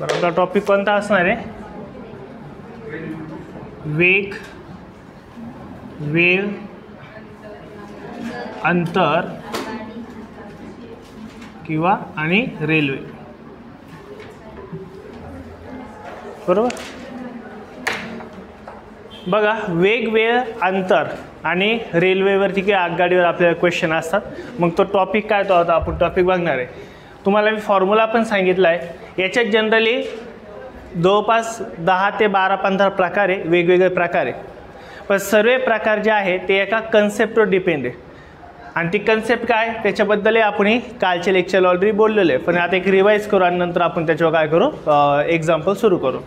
बरं, आपला टॉपिक कोणता असणार आहे? वेग, वेळ, अंतर किंवा आणि रेल्वे. बरोबर. बघा, वेग, वेळ, अंतर आणि रेल्वेवरती किंवा आगगाडीवर आपल्याला क्वेश्चन असतात. मग तो टॉपिक काय तो आता आपण टॉपिक बघणार आहे. तुम्हाला मी फॉर्म्युला पण सांगितला आहे. याच्यात जनरली जवळपास 10 ते 12-15 प्रकार आहे, वेगवेगळे प्रकार आहे. पण सर्व प्रकार जे आहे ते एका कन्सेप्टवर डिपेंड आहे. आणि ती कन्सेप्ट काय त्याच्याबद्दलही आपण कालच्या लेक्चरला ऑलरेडी बोललेलं आहे. पण आता एक रिवाईज करू आणि नंतर आपण त्याच्यावर काय करू, एक्झाम्पल सुरू करू.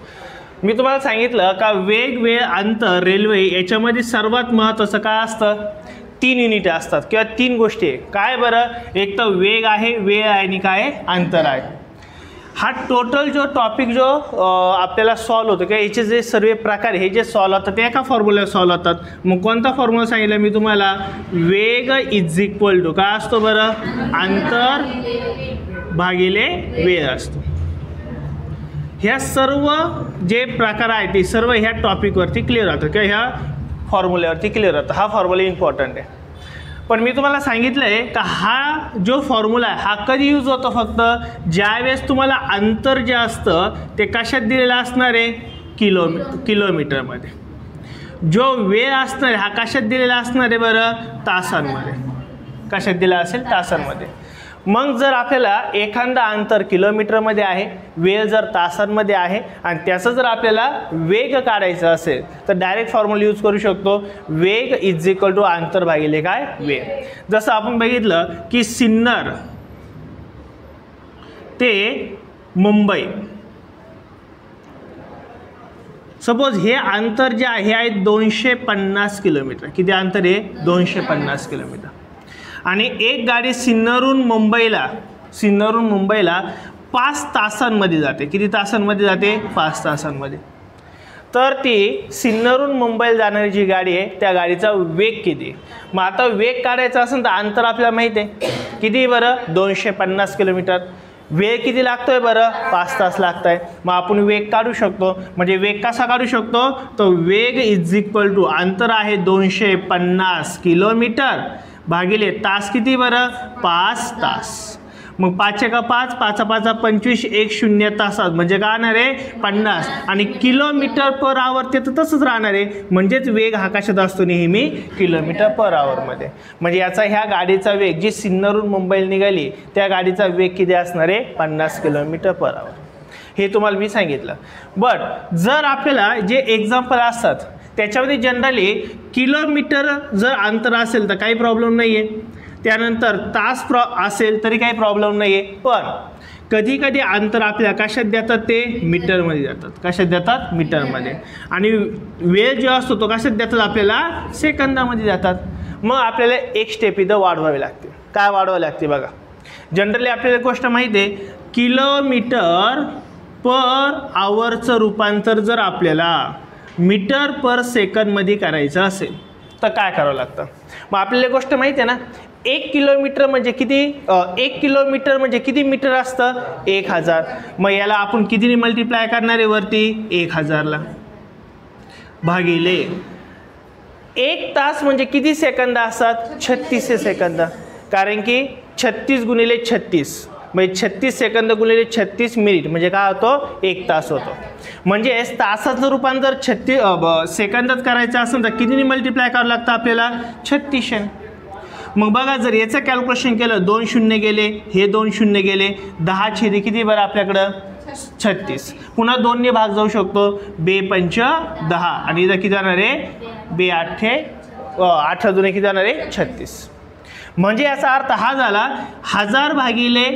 मी तुम्हाला सांगितलं का वेग, वेळ, अंतर, रेल्वे याच्यामध्ये सर्वात महत्त्वाचं काय असतं? 3 युनिट असतात किंवा 3 गोष्टी आहे. काय बरं? एक तर वेग आहे, वेळ आहे आणि काय अंतर आहे. हा टोटल जो टॉपिक जो आपल्याला सॉल्व होतो किंवा याचे जे सर्व प्रकार हे जे सॉल्व होतात ते एका फॉर्म्युला सॉल्व होतात. मग कोणता फॉर्म्युला सांगितला मी तुम्हाला? वेग इज इक्वल टू काय असतो बरं? अंतर भागिले वेळ असतो. ह्या सर्व जे प्रकार आहेत ते सर्व ह्या टॉपिकवरती क्लिअर होतं किंवा ह्या फॉर्म्युल्यावरती क्लिअर होतं. हा फॉर्म्युला इम्पॉर्टंट आहे. पण मी तुम्हाला सांगितलं आहे का हा जो फॉर्म्युला आहे हा कधी यूज होतो? फक्त ज्यावेळेस तुम्हाला अंतर जे असतं ते कशात दिलेलं असणार आहे? किलोमीटरमध्ये. जो वेळ असणार आहे हा कशात दिलेला असणार आहे बरं? तासांमध्ये. कशात दिला असेल? तासांमध्ये. मग जर आपल्याला एखादा अंतर किलोमीटरमध्ये आहे, वेळ जर तासांमध्ये आहे आणि त्याचं जर आपल्याला वेग काढायचा असेल तर डायरेक्ट फॉर्म्युला यूज करू शकतो. वेग इज इक्वल टू अंतर भागिले काय? वेळ. जसं आपण बघितलं की सिन्नर ते मुंबई, सपोज हे अंतर जे आहे हे आहे 250 किलोमीटर. किती अंतर आहे? 250 किलोमीटर. आणि एक गाडी सिन्नरहून मुंबईला 5 तासांमध्ये जाते. किती तासांमध्ये जाते? 5 तासांमध्ये. तर ती सिन्नरहून मुंबईला जाणारी जी गाडी आहे त्या गाडीचा वेग किती? मग आता वेग काढायचा असेल तर अंतर आपल्याला माहिती आहे किती बरं? 250 किलोमीटर. वेळ किती लागतोय बरं? 5 तास लागत आहे. मग आपण वेग काढू शकतो. म्हणजे वेग कसा काढू शकतो? तो वेग इज इक्वल टू अंतर आहे 250 किलोमीटर भागिले तास किती बरं? 5 तास. मग 5 का 5, 5 5 25, 1 0 तासात म्हणजे काय राहणार आहे? 50. आणि किलोमीटर पर आवर ते तर तसंच राहणार आहे. म्हणजेच वेग हा कशात असतो? नेहमी किलोमीटर पर आवरमध्ये. म्हणजे याचा ह्या गाडीचा वेग जी सिन्नरहून मुंबईला निघाली त्या गाडीचा वेग किती असणार आहे? 50 किलोमीटर पर आवर. हे तुम्हाला मी सांगितलं. बट जर आपल्याला जे एक्झाम्पल असतात त्याच्यामध्ये जनरली किलोमीटर जर अंतर असेल तर काही प्रॉब्लेम नाही आहे. त्यानंतर तास असेल तरी काही प्रॉब्लेम नाही आहे. पण कधी कधी अंतर आपल्याला कशात देतात? ते मीटरमध्ये देतात. कशात देतात? मीटरमध्ये. आणि वेळ जो असतो तो कशात देतात? आपल्याला सेकंदामध्ये देतात. मग आपल्याला एक स्टेप इथं वाढवावी लागते. काय वाढवावी लागते बघा. जनरली आपल्याला गोष्ट माहिती आहे किलोमीटर पर आवरचं रूपांतर जर आपल्याला मीटर पर सेकंदमध्ये करायचं असेल तर काय करावं लागतं? मग आपल्याला गोष्ट माहिती आहे ना 1 किलोमीटर म्हणजे किती? 1 किलोमीटर म्हणजे किती मीटर असतं? 1000. मग याला आपण कितीने मल्टिप्लाय करणार आहे वरती? 1000ला भागिले 1 तास म्हणजे किती सेकंद असतात? 36 सेकंद. कारण की 36 गुणिले 36 म्हणजे 36 सेकंद गुणिले 36 मिनिट म्हणजे काय होतो? 1 तास होतो. म्हणजे तासाचं रूपांतर 36 सेकंदात करायचं असेल तर कितीने मल्टिप्लाय करावं लागतं आपल्याला? 36. मग बघा जर याचं कॅल्क्युलेशन केलं 2 शून्य गेले, हे 2 शून्य गेले, 10 छेदी किती बरं आपल्याकडं? 36. पुन्हा 2 ने भाग जाऊ शकतो. 2 पंच 10 आणि इथं किती जाणार आहे? 2 8 2 किती जाणार आहे? 36. म्हणजे याचा अर्थ हा झाला 1000 भागिले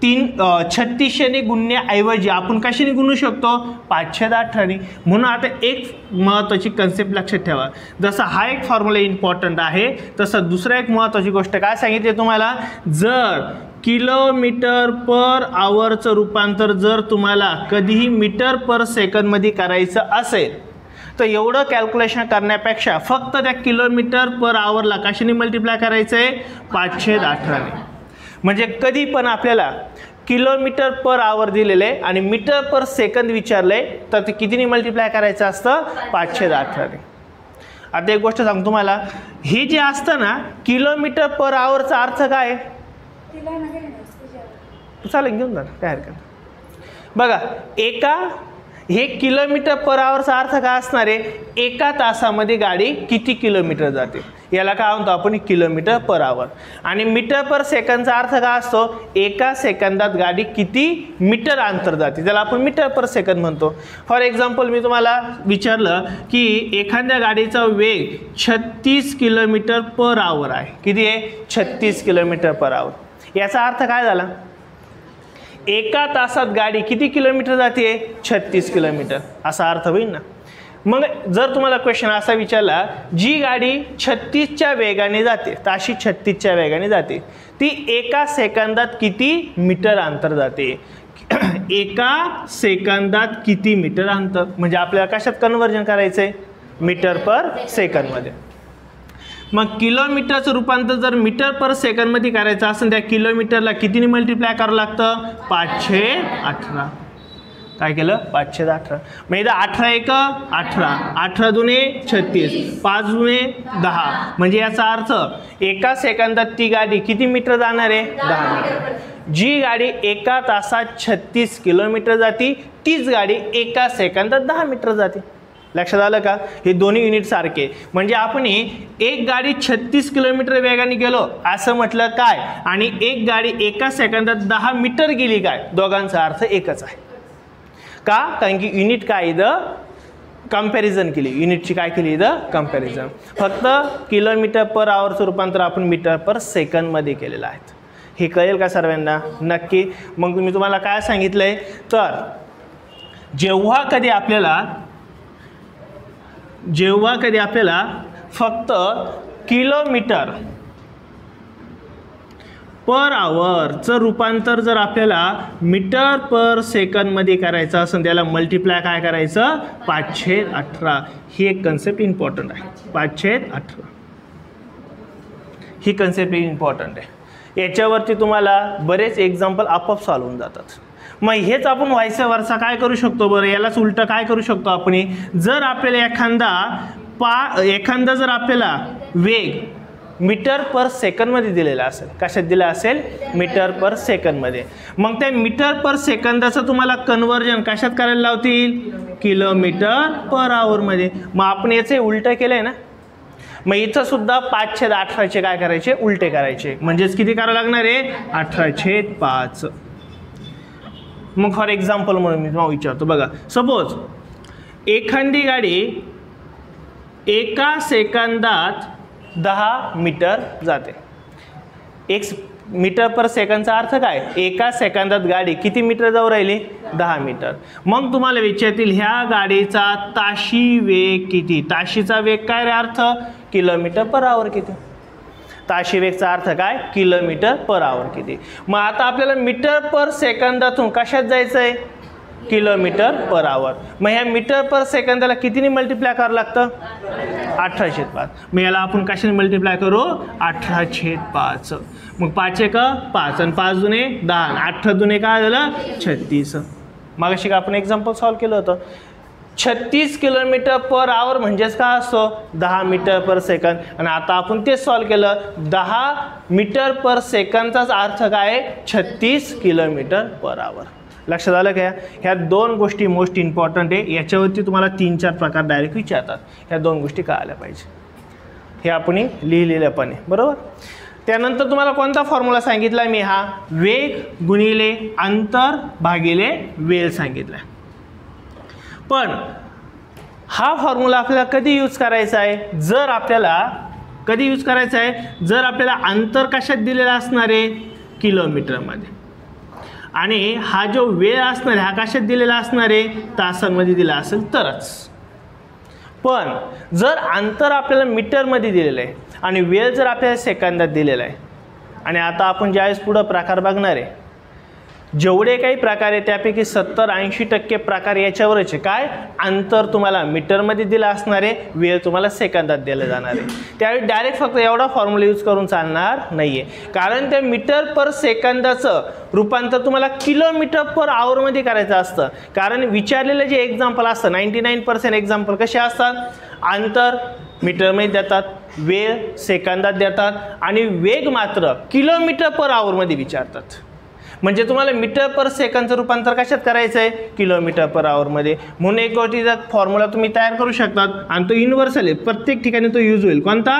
3600 गुणण्याऐवजी आपण कशाने गुणू शकतो? 518. म्हणून आता एक महत्त्वाची कन्सेप्ट लक्षात ठेवा. जसा हा एक फॉर्म्युला इम्पॉर्टंट आहे तसं दुसरा एक महत्त्वाची गोष्ट काय सांगितली तुम्हाला? जर किलोमीटर पर आवरचं रूपांतर जर तुम्हाला कधीही मीटर पर सेकंदमध्ये करायचं असेल तर एवढं कॅल्क्युलेशन करण्यापेक्षा फक्त त्या किलोमीटर पर आवरला कशाने मल्टिप्लाय करायचं आहे? 518ने. म्हणजे कधी पण आपल्याला किलोमीटर पर आवर दिलेले आणि मीटर पर सेकंद विचारले तर ते कितीने मल्टिप्लाय करायचं असतं 518ने. आता एक गोष्ट सांगतो तुम्हाला, हे जे असतं ना किलोमीटर पर आवरचा अर्थ काय चालेल घेऊन जा काय हरकत. बघा हे किलोमीटर पर आवरचा अर्थ काय असणार आहे, एका तासामध्ये गाडी किती किलोमीटर जाते याला काय म्हणतो आपण किलोमीटर पर आवर. आणि मीटर पर सेकंदचा अर्थ काय असतो, एका सेकंदात गाडी किती मीटर अंतर जाते त्याला आपण मीटर पर सेकंद म्हणतो. फॉर एक्झाम्पल मी तुम्हाला विचारलं की एखाद्या गाडीचा वेग 36 किलोमीटर पर आवर आहे. किती आहे 36 किलोमीटर पर आवर. याचा अर्थ काय झाला, एका तासात गाडी किती किलोमीटर जाते 36 किलोमीटर असा अर्थ होईल ना. मग जर तुम्हाला क्वेश्चन असा विचारला जी गाडी 36च्या वेगाने जाते ताशी 36च्या वेगाने जाते ती एका सेकंदात किती मीटर अंतर जाते, एका सेकंदात किती मीटर अंतर, म्हणजे आपल्याला कशात कन्वर्जन करायचंय मीटर पर सेकंदमध्ये. मग किलोमीटरचं रूपांतर जर मीटर पर सेकंदमध्ये करायचं असेल त्या किलोमीटरला कितीने मल्टिप्लाय करावं लागतं 518. काय केलं 518. मग इथं 18 एक 18, 18 दुने 36, 5 दुने 10, म्हणजे याचा अर्थ एका सेकंदात ती गाडी किती मीटर जाणार आहे 10 मीटर. जी गाडी एका तासात 36 किलोमीटर जाती तीच गाडी एका सेकंदात 10 मीटर जाते. लक्षात आलं का, हे दोन्ही युनिट सारखे. म्हणजे आपण एक गाडी 36 किलोमीटर वेगाने गेलो असं म्हटलं काय आणि एक गाडी एका सेकंदात 10 मीटर गेली काय, दोघांचा अर्थ एकच आहे. का, कारण की युनिट काय इथं कंपॅरिझन केली, युनिटची काय केली इथं कंपॅरिझन. फक्त किलोमीटर पर आवरचं रूपांतर आपण मीटर पर सेकंदमध्ये केलेलं आहे. हे कळेल का सर्वांना नक्की. मग मी तुम्हाला काय सांगितलंय तर जेव्हा कधी आपल्याला फक्त किलोमीटर पर आवरचं रूपांतर जर आपल्याला मीटर पर सेकंदमध्ये करायचं असेल त्याला मल्टिप्लाय काय करायचं 518. ही एक कन्सेप्ट इम्पॉर्टंट आहे. 518 ही कन्सेप्ट इम्पॉर्टंट आहे. याच्यावरती तुम्हाला बरेच एक्झाम्पल आपोआप सॉल्व्ह होऊन जातात. मग हेच आपण व्हायस वर्सा काय करू शकतो बरं, यालाच उलटं काय करू शकतो आपण, जर आपल्याला एखादा जर आपल्याला वेग मीटर पर सेकंदमध्ये दिलेला असेल, कशात दिला असेल मीटर पर सेकंदमध्ये, मग त्या मीटर पर सेकंदाचं तुम्हाला कन्वर्जन कशात करायला लावतील किलोमीटर पर आवरमध्ये. मग आपण याचे उलटं केलंय ना, मग इथं सुद्धा 5/18 काय करायचे उलटे करायचे, म्हणजेच किती करावं लागणार आहे 18/5. मग फॉर एक्झाम्पल म्हणून मी तुम्हाला विचारतो बघा, सपोज एखादी गाडी एका सेकंदात 10 मीटर जाते. एक मीटर पर सेकंदचा अर्थ काय, एका सेकंदात गाडी किती मीटर जाऊ राहिली 10 मीटर. मग तुम्हाला विचारतील ह्या गाडीचा ताशी वेग किती, ताशीचा वेग काय रे अर्थ किलोमीटर पर आवर किती, ताशी वेगचा अर्थ काय किलोमीटर पर आवर किती. मग आता आपल्याला मीटर पर सेकंदातून कशात जायचं आहे किलोमीटर पर आवर. मग ह्या मीटर पर सेकंदाला कितीने मल्टिप्लाय करावं लागतं 18/5. मग याला आपण कशाने मल्टिप्लाय करू 18/5. मग 5 एक 5 आणि 5 दुने 10, 8 दुने काय झालं 36. मगाशी का आपण एक्झाम्पल सॉल्व्ह केलं होतं. 36 किलोमीटर पर आवर म्हणजेच काय असतो 10 मीटर पर सेकंद. आणि आता आपण तेच सॉल्व्ह केलं, 10 मीटर पर सेकंदचाच अर्थ काय आहे 36 किलोमीटर पर आवर. लक्षात आलं का. ह्या दोन गोष्टी मोस्ट इम्पॉर्टंट आहे. याच्यावरती तुम्हाला 3-4 प्रकार डायरेक्ट विचारतात. ह्या दोन गोष्टी कळायला पाहिजे. हे आपण लिहिलेलं पण आहे बरोबर. त्यानंतर तुम्हाला कोणता फॉर्म्युला सांगितला मी, हा वेग गुणिले अंतर भागिले वेळ सांगितला. पण हा फॉर्म्युला आपल्याला कधी यूज करायचा आहे, जर आपल्याला कधी यूज करायचा आहे जर आपल्याला अंतर कशात दिलेला असणार आहे किलोमीटरमध्ये, आणि हा जो वेळ असणार आहे हा कशात दिलेला असणार आहे तासांमध्ये दिला असेल तरच. पण जर अंतर आपल्याला मीटरमध्ये दिलेलं आहे आणि वेळ जर आपल्याला सेकंदात दिलेला आहे, आणि आता आपण ज्यावेळेस पुढं प्रकार बघणार आहे जेवढे काही प्रकार आहे त्यापैकी 70-80% प्रकार याच्यावरच आहे. काय अंतर तुम्हाला मीटरमध्ये दिलं असणार आहे, वेळ तुम्हाला सेकंदात दिला जाणार आहे. त्यावेळी डायरेक्ट फक्त एवढा फॉर्म्युला यूज करून चालणार नाही आहे, कारण त्या मीटर पर सेकंदाचं रूपांतर तुम्हाला किलोमीटर पर आवरमध्ये करायचं असतं. कारण विचारलेलं जे एक्झाम्पल असतं 99% एक्झाम्पल कसे असतात, अंतर मीटरमध्ये देतात, वेळ सेकंदात देतात आणि वेग मात्र किलोमीटर पर आवरमध्ये विचारतात. म्हणजे तुम्हाला मीटर पर सेकंदचं रूपांतर कशात करायचं आहे, किलोमीटर पर आवरमध्ये. म्हणून एक गोष्टीचा फॉर्म्युला तुम्ही तयार करू शकतात आणि तो युनिव्हर्सल आहे, प्रत्येक ठिकाणी तो यूज होईल. कोणता,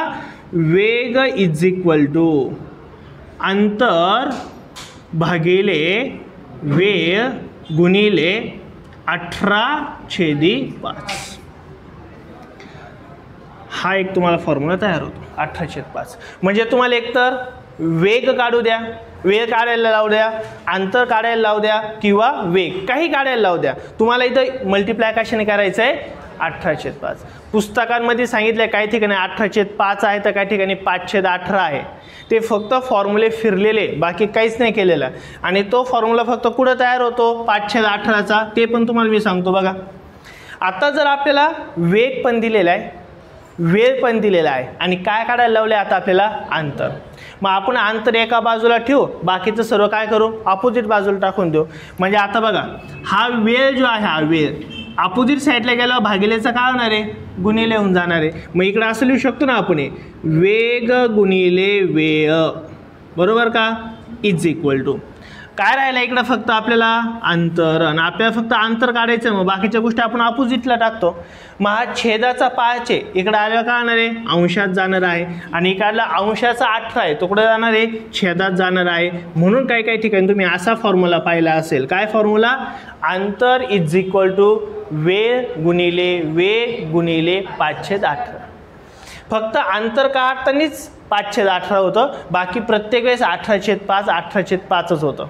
वेग इज इक्वल टू अंतर भागिले वेळ गुणिले 18/5. हा एक तुम्हाला फॉर्म्युला तयार होतो 18/5. म्हणजे तुम्हाला एकतर वेग काढू द्या, वेळ काढायला लावू द्या, अंतर काढायला लावू द्या किंवा वेग काही काढायला लावू द्या, तुम्हाला इथं मल्टिप्लाय कशाने करायचं आहे, 18/5. पुस्तकांमध्ये सांगितलं काही ठिकाणी 18/5 आहे तर काही ठिकाणी 5/18 आहे. ते फक्त फॉर्म्युले फिरलेले, बाकी काहीच नाही केलेलं. आणि तो फॉर्म्युला फक्त कुठं तयार होतो, 5/18चा, ते पण तुम्हाला मी सांगतो बघा. आता जर आपल्याला वेग पण दिलेला आहे, वेळ पण दिलेला आहे आणि काय काढायला लावले आता आपल्याला, अंतर. मग आपण अंतर एका बाजूला ठेवू, बाकीचं सर्व काय करू, अपोजिट बाजूला टाकून देऊ. म्हणजे आता बघा हा वेळ जो आहे, हा वेळ अपोजिट साईडला गेल्यावर भागिलेचा काय होणार आहे, गुणिले होऊन जाणार आहे. मग इकडे असं लिहू शकतो ना आपण, वेग गुणिले वेळ बरोबर का, इज इक्वल टू काय राहिलं इकडं फक्त आपल्याला अंतर. आणि आपल्याला फक्त अंतर काढायचं, मग बाकीच्या गोष्टी आपण अपोजिटला टाकतो. मग हा छेदाचा 5 आहे, इकडे आल्यावर काय होणार आहे, अंशात जाणार आहे. आणि इकडला अंशाचा 18 आहे, तो कुठे जाणार आहे, छेदात जाणार आहे. म्हणून काही काही ठिकाणी तुम्ही असा फॉर्म्युला पाहिला असेल, काय फॉर्म्युला, अंतर इज इक्वल टू वेळ गुणिले वेग गुणिले 5/18. फक्त अंतर काढतानीच 5/18 होतं, बाकी प्रत्येक वेळेस 18/5 18/5च होतं.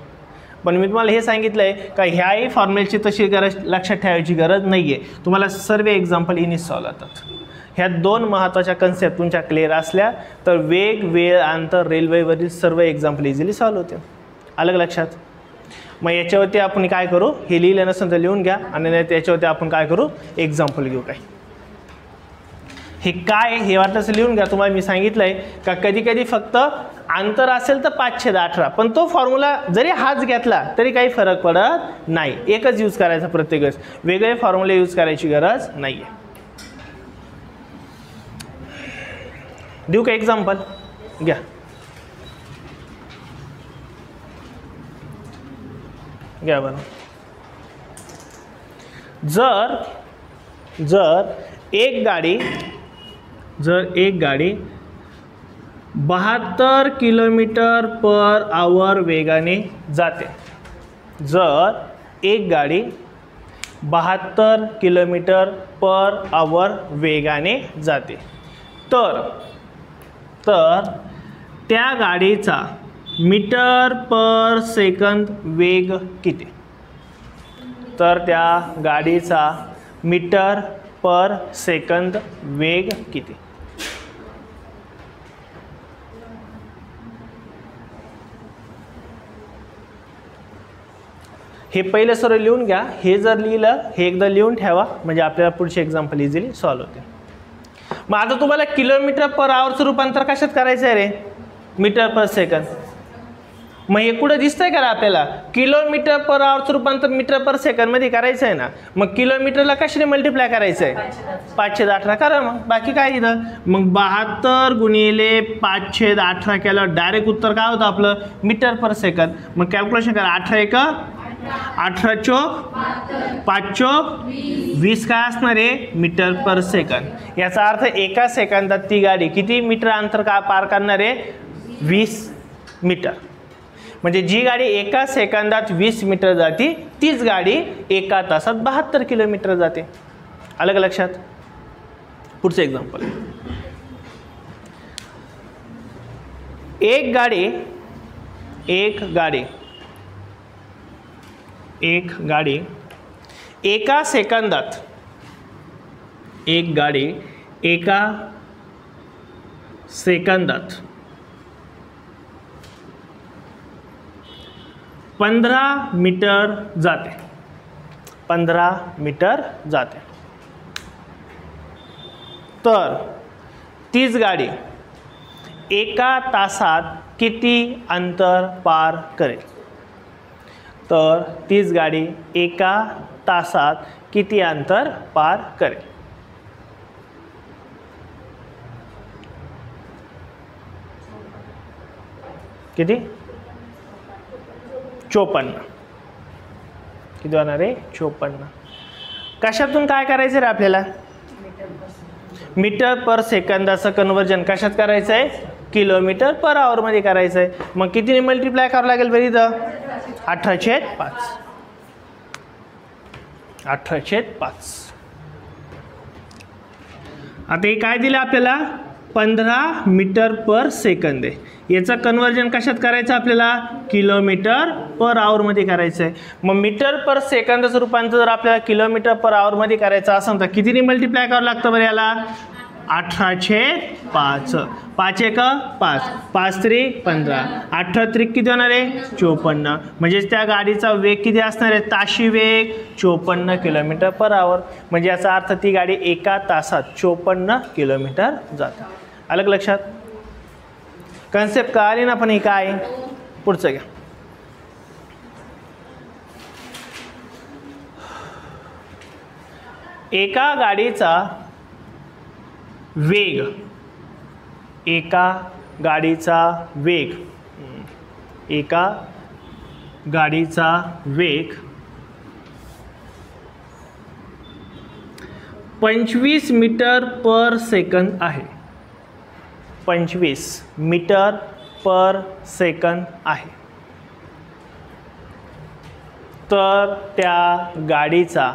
पण मी तुम्हाला हे सांगितलं आहे का ह्याही फॉर्म्युलेची तशी लक्षात ठेवायची गरज नाही आहे. तुम्हाला सर्व एक्झाम्पल इनिच सॉल्व होतात. ह्या 2 महत्त्वाच्या कन्सेप्ट तुमच्या क्लिअर असल्या तर वेग वेळ अंतर रेल्वेवरील सर्व एक्झाम्पल इझिली सॉल्व होते. अलग लक्षात. मग याच्यावरती आपण काय करू, हे लिहिलं नसेल तर लिहून घ्या आणि त्याच्यावरती आपण काय करू, एक्झाम्पल घेऊ. काय हे काय हे वाटलं लिहून घ्या. तुम्हाला मी सांगितलं आहे का कधी कधी फक्त अंतर असेल तर 5/18, पण तो फॉर्म्युला जरी हाच घेतला तरी काही फरक पडत नाही, एकच यूज करायचा प्रत्येक वेळेस, वेगळे फॉर्म्युले यूज करायची गरज नाही आहे. देऊ का एक्झाम्पल, घ्या. घ्या बरं. जर एक गाडी 72 किलोमीटर पर आवर वेगाने जाते, जर एक गाडी 72 किलोमीटर पर आवर वेगाने जाते, तर त्या गाडीचा मीटर पर सेकंद वेग किती. तर त्या गाडीचा मीटर पर सेकंद वेग किती. हे पहिलं सर्व लिहून घ्या. हे जर लिहिलं, हे एकदा लिहून ठेवा म्हणजे आपल्याला पुढचे एक्झाम्पल इझिली सॉल्व होते. मग आता तुम्हाला किलोमीटर पर आवरचं रूपांतर कशात करायचं आहे रे, मीटर पर सेकंद. मग हे कुठं दिसतंय का आपल्याला, किलोमीटर पर आवरचं रूपांतर मीटर पर सेकंदमध्ये करायचं आहे ना. मग किलोमीटरला कशाने मल्टिप्लाय करायचं आहे, 5/18 करा. मग बाकी काय इथं, मग 72 गुणिले 5/18 केलं डायरेक्ट उत्तर काय होतं आपलं, मीटर पर सेकंद. मग कॅल्क्युलेशन करा, 18 चोक 5 चोक 20 काय असणार आहे, मीटर पर सेकंद. याचा अर्थ एका सेकंदात ती गाडी किती मीटर अंतर का पार करणार आहे, 20 मीटर. म्हणजे जी गाडी एका सेकंदात 20 मीटर जाते तीच गाडी एका तासात 72 किलोमीटर जाते. अलग लक्षात. पुढचं एक्झाम्पल, एक गाडी एका सेकंदात, एक गाडी एका सेकंदात 15 मीटर जाते, 15 मीटर जाते. तर तीच गाडी एका तासात किती अंतर पार करेल? तर तीच गाडी एका तासात किती अंतर पार करेल? किती? 54. किती होणार आहे? 54. कशातून काय करायचं रे आपल्याला? मीटर पर सेकंदाचं कन्वर्जन कशात करायचं आहे? किलोमीटर पर आवर मध्ये करायचं आहे. मग कितीने मल्टिप्लाय करावं लागेल बरं इथं? 18/5. 18/5. आता हे काय दिलं आपल्याला? 15 मीटर पर सेकंद आहे. याचं कन्वर्जन कशात करायचं आपल्याला? किलोमीटर पर आवर मध्ये करायचं आहे. मग मीटर पर सेकंदाचं रूपांतर जर आपल्याला किलोमीटर पर आवर मध्ये करायचं असेल तर कितीने मल्टिप्लाय करावं लागतं बरं याला? 18/5. 5 एक 5, 5 त्रिक 15, 18 त्रिक किती होणार आहे? 54. म्हणजेच त्या गाडीचा वेग किती असणार आहे? ताशी वेग 54 किलोमीटर पर आवर. म्हणजे याचा अर्थ ती गाडी एका तासात 54 किलोमीटर जाते. अलग लक्षात? कन्सेप्ट कळाली ना? पण हे काय? पुढचं घ्या. एका गाडीचा वेग, एका गाडीचा वेग, एका गाडीचा वेग 25 मीटर पर सेकंद आहे. 25 मीटर पर सेकंद आहे. तर त्या गाडीचा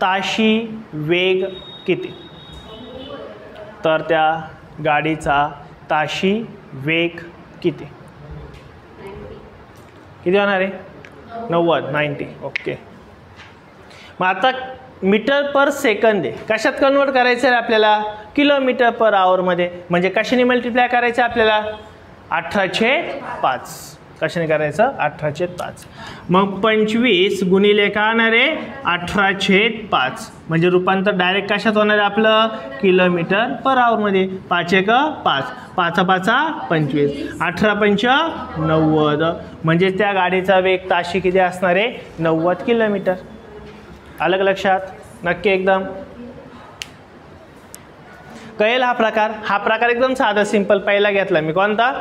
ताशी वेग किती? तर त्या गाडीचा ताशी वेग किती? किती होणार आहे? 90. ओके. मग आता मीटर पर सेकंद आहे, कशात कन्वर्ट करायचं आहे आपल्याला? किलोमीटर पर आवर मध्ये. म्हणजे कशाने मल्टिप्लाय करायचं आपल्याला? 18/5. कशाने करायचं? 18/5. मग 25 गुणिले काय होणार आहे? 18/5. म्हणजे रूपांतर डायरेक्ट कशात होणार आहे आपलं? किलोमीटर पर आवर मध्ये. 5 एक 5, 5 5 25, 18×5 90. म्हणजे त्या गाडीचा वेग ताशी किती असणार आहे? 90 किलोमीटर. अलग लक्षात? नक्की एकदम कळेल हा प्रकार? हा प्रकार एकदम साधा सिंपल पहिला घेतला मी. कोणता?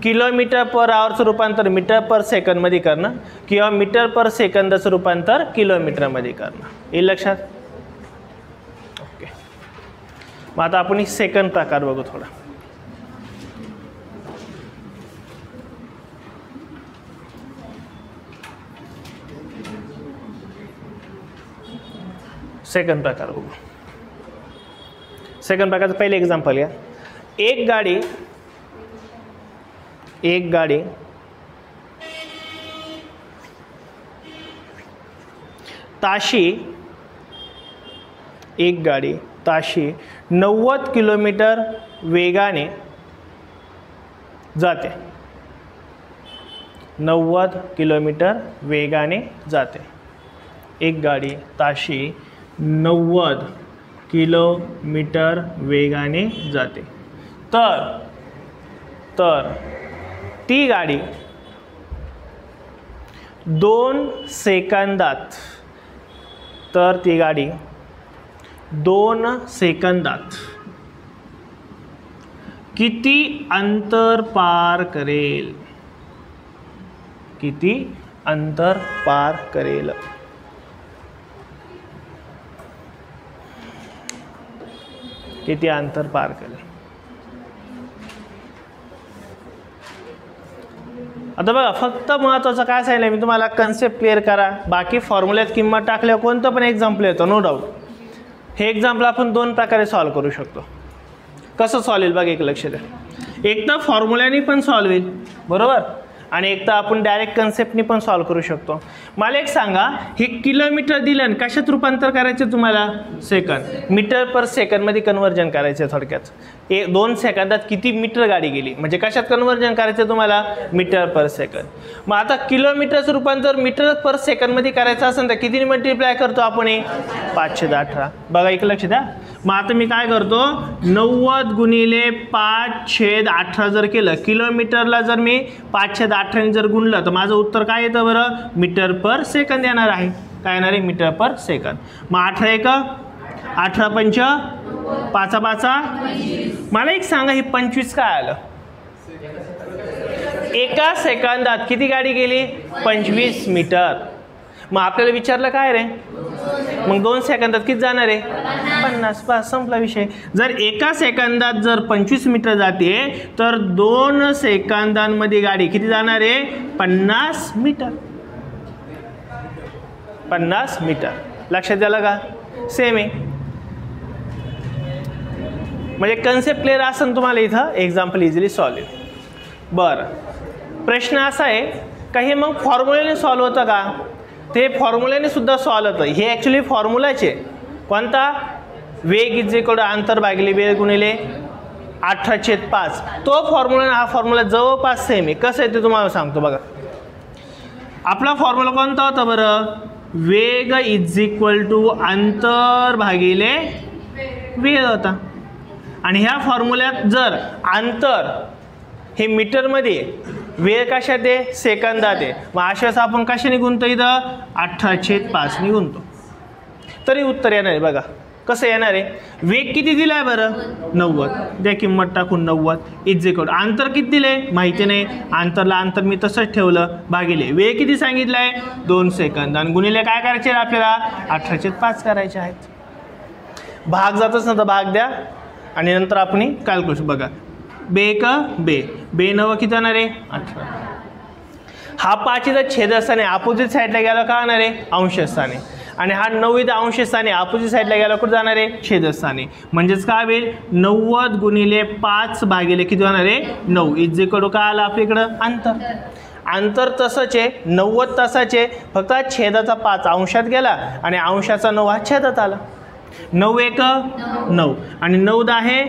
किलोमीटर पर आवरचं रूपांतर मीटर पर सेकंद मध्ये करणं किंवा मीटर पर सेकंदाचं रूपांतर किलोमीटर मध्ये करणं. हे लक्षात? ओके. मग आता आपण एक सेकंड प्रकार बघू थोडा. सेकंड प्रकार बघू. सेकंड प्रकारचं पहिले एक्झाम्पल घ्या. एक गाडी ताशी 90 किलोमीटर वेगाने जाते. 90 किलोमीटर वेगाने जाते. एक गाडी ताशी 90 किलोमीटर वेगाने जाते. तर ती गाडी 2 सेकंदात, तर ती गाडी 2 सेकंदात किती अंतर पार करेल? किती अंतर पार करेल? किती अंतर पार करेल? आता बघा, फक्त महत्त्वाचं काय सांगितलं मी तुम्हाला, कन्सेप्ट क्लिअर करा. बाकी फॉर्म्युल्यात किंमत टाकल्यावर कोणतं पण एक्झाम्पल येतो, नो डाऊट. हे एक्झाम्पल आपण 2 प्रकारे सॉल्व करू शकतो. कसं सॉल्व होईल बघा, एक लक्ष द्या. एक तर फॉर्म्युल्याने पण सॉल्व होईल, बरोबर. आणि एक तर आपण डायरेक्ट कन्सेप्टनी पण सॉल्व्ह करू शकतो. मला एक सांगा, हे किलोमीटर दिलं आणि कशात रूपांतर करायचं तुम्हाला? सेकंद. मीटर पर सेकंदमध्ये कन्वर्जन करायचं थोडक्यात. 2 सेकंदात किती मीटर गाडी गेली, म्हणजे कशात कन्वर्जन करायचं तुम्हाला? Metre per second. मग आता किलोमीटरचं रूपांतर मीटर पर सेकंदमध्ये करायचं असेल तर किती मल्टिप्लाय करतो आपण? 518. बघा एक लक्ष द्या. मग आता मी काय करतो, 90 गुणिले 5/18 जर केलं, किलोमीटरला जर मी 5/18 जर गुणलं तर माझं उत्तर काय येतं बरं? मीटर पर सेकंद येणार आहे. काय येणार आहे? Metre per second. मग 18 एक 18 पंच 5 5. मला एक सांगा, हे 25 काय आलं? एका सेकंदात किती गाडी गेली? 25 मीटर. मग आपल्याला विचारलं काय रे? मग 2 सेकंदात किती जाणार आहे? 50. बस संपला विषय. जर एका सेकंदात जर 25 मीटर जाते तर 2 सेकंदांमध्ये गाडी किती जाणार आहे? 50 मीटर. 50 मीटर. लक्षात आलं का? सेम आहे. म्हणजे कन्सेप्ट क्लिअर असेल तुम्हाला, इथं एक्झाम्पल इझिली सॉल्व्ह होईल. बरं, प्रश्न असा आहे का हे मग फॉर्म्युल्याने सॉल्व्ह होतं का? ते फॉर्म्युल्याने सुद्धा सॉल्व्ह होतं. हे ॲक्च्युली फॉर्म्युलाचे कोणता? वेग इज इक्वल टू अंतर भागिले वेळ गुणिले 18/5. तो फॉर्म्युला हा फॉर्म्युला जवळपास सेम आहे. कसं आहे ते तुम्हाला सांगतो बघा. आपला फॉर्म्युला कोणता होता बरं? वेग इज इक्वल टू अंतर भागिले वेळ होता. आणि ह्या फॉर्म्युल्यात जर अंतर हे मीटरमध्ये, वेळ कशात आहे? सेकंदात आहे. मग अशाच आपण कशाने गुणतो? इथं 18/5 ने गुणतो. तरी उत्तर येणार आहे. बघा कसं येणार आहे. वेग किती दिला आहे बरं? 90. द्या किंमत टाकून 90 इज इक्वल. अंतर किती दिले माहिती नाही, अंतरला अंतर मी तसंच ठेवलं भागिले वेळ किती सांगितलं आहे? 2 सेकंद. आणि गुणिले काय करायचे आपल्याला? 18/5 करायचे आहेत. भाग जातच ना तर भाग द्या आणि नंतर आपण कॅल्क्युलेशन बघा. बे एक बे 9 किती जाणार आहे? 18. हा 5 इथं छेदस्थाने अपोजिट साईडला गेला का जाणार आहे? अंशस्थाने. आणि हा 9 इथं अंशस्थाने अपोजिट साईडला गेला कुठं जाणार आहे? छेदस्थाने. म्हणजेच काय होईल? 90 गुणिले 5 भागिले किती होणार आहे? 9 इज इक्वल टू काय आलं आपल्याकडं? अंतर. अंतर तसंच आहे, 90 तासाचे, फक्त छेदाचा 5 अंशात गेला आणि अंशाचा 9 हा छेदात आला. 9 एक 9 आणि 9 10 आहे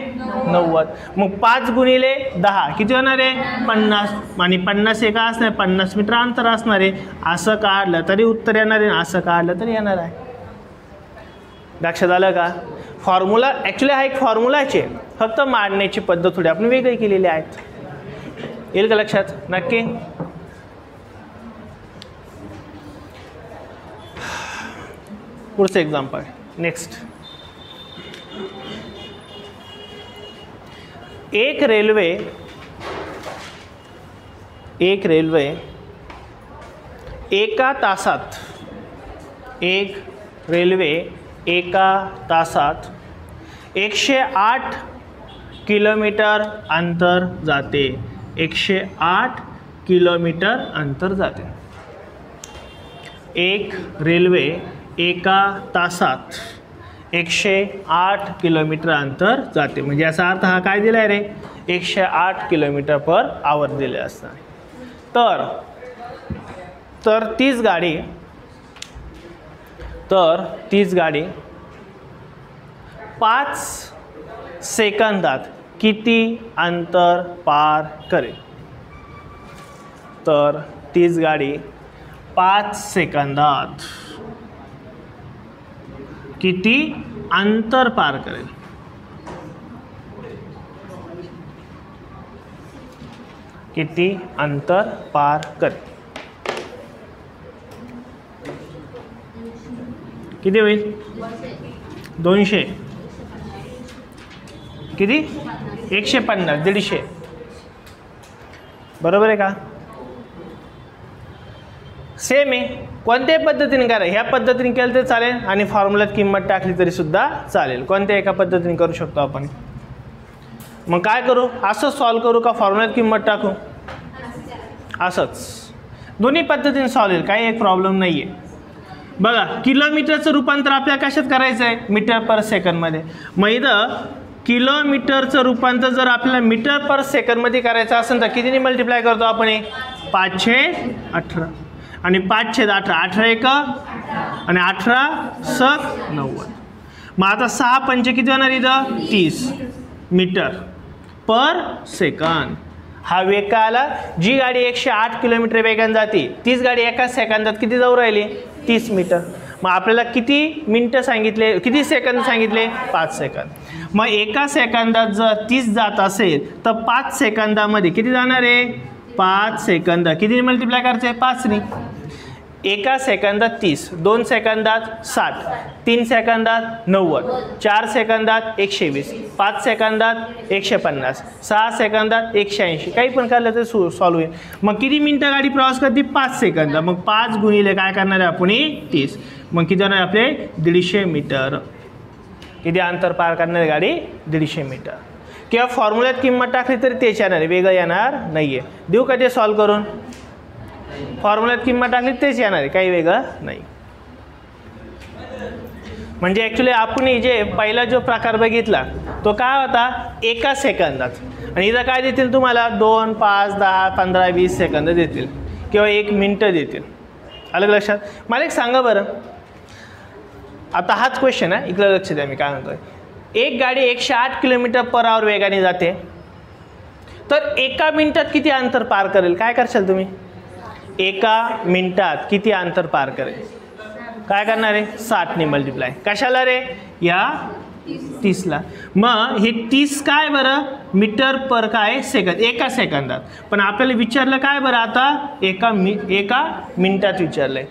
90. मग 5 गुणिले 10 किती होणार आहे? 50. आणि 50 हे काय असणार? 50 मीटर अंतर असणार आहे. असं काढलं तरी उत्तर येणार आहे, असं काढलं तरी येणार आहे. लक्षात आलं का? फॉर्म्युला ॲक्च्युली हा एक फॉर्म्युलाचे, फक्त मांडण्याची पद्धत थोडी आपण वेगळी केलेली आहेत. येईल का लक्षात? नक्की. पुढचं एक्झाम्पल. नेक्स्ट. एक रेल्वे एका तासात 108 किलोमीटर अंतर जाते. 108 किलोमीटर अंतर जाते. एक रेल्वे एका तासात 108 किलोमीटर अंतर जाते. म्हणजे याचा अर्थ हा काय दिला आहे रे? 108 किलोमीटर पर आवर दिले असणार. तर तीच गाडी 5 सेकंदात किती अंतर पार करेल? तर तीच गाडी 5 सेकंदात किती अंतर पार करेल? किती अंतर पार करेल? किती होईल? 200. किती? 150. 150. बरोबर आहे का? सेम आहे. कोणत्याही पद्धतीने करा. ह्या पद्धतीने केलं तरी चालेल आणि फॉर्म्युल्यात किंमत टाकली तरी सुद्धा चालेल. कोणत्या एका पद्धतीने करू शकतो आपण. मग काय करू? असंच सॉल्व करू का फॉर्म्युल्यात किंमत टाकू? असंच दोन्ही पद्धतीने सॉल्व होईल, काही एक प्रॉब्लेम नाही आहे. बघा, किलोमीटरचं रूपांतर आपल्याला कशात करायचं आहे? मीटर पर सेकंदमध्ये. मग इथं किलोमीटरचं रूपांतर जर आपल्याला मीटर पर सेकंदमध्ये करायचं असेल तर कितीने मल्टिप्लाय करतो आपण? 5/18 आणि 5/18 18 एक आणि 18×9. मग आता 6 पंचे किती होणार इथं 30 मीटर पर सेकंद. हा वेग काय आला? जी गाडी 108 किलोमीटर वेगाने जाते तीच गाडी एका सेकंदात किती जाऊ राहिली? 30 मीटर. मग आपल्याला किती मिनिटं सांगितले, किती सेकंद सांगितले? 5 सेकंद. मग एका सेकंदात जर 30 जात असेल तर 5 सेकंदामध्ये किती जाणार आहे? 5 सेकंद. किती मल्टिप्लाय करायचे? 5 ने. एका सेकंदात 30, 2 सेकंदात 60, 3 सेकंदात 90, 4 सेकंदात 120, 5 सेकंदात 150, 6 सेकंदात 180. काही पण काढलं तर सॉल्व्ह होईल. मग किती मिनिटं गाडी प्रवास करते? 5 सेकंद. मग 5 गुणिले काय करणार आहे आपण? 30. मग किती होणार आपले? 150 मीटर. किती अंतर पार करणार गाडी? 150 मीटर. किंवा फॉर्म्युल्यात किंमत टाकली तरी तेच येणार आहे, वेगळं येणार नाही आहे. देऊ का ते सॉल्व्ह करून? फॉर्म्युल्यात किंमत टाकली तेच येणार आहे, काही वेगळं नाही. म्हणजे ॲक्च्युली आपण जे पहिला जो प्रकार बघितला तो काय होता? एका सेकंदात. आणि इथं काय देतील तुम्हाला? 2, 5, 10, 15, 20 सेकंद देतील किंवा 1 मिनटं देतील. आलं लक्षात? मला एक सांगा बरं, आता हाच क्वेश्चन आहे, इकडं लक्ष द्या मी काय म्हणतोय. एक गाडी 108 किलोमीटर पर आवर वेगाने जाते तर एका मिनिटात किती अंतर पार करेल? काय करशाल तुम्ही? एका मिनिटात किती अंतर पार करेल? काय करणार आहे? 60 ने मल्टिप्लाय. कशाला रे? या 30ला. मग हे 30 काय बरं? मीटर पर काय सेकंद, एका सेकंदात. पण आपल्याला विचारलं काय बरं आता? एका मिनिटात विचारलंय.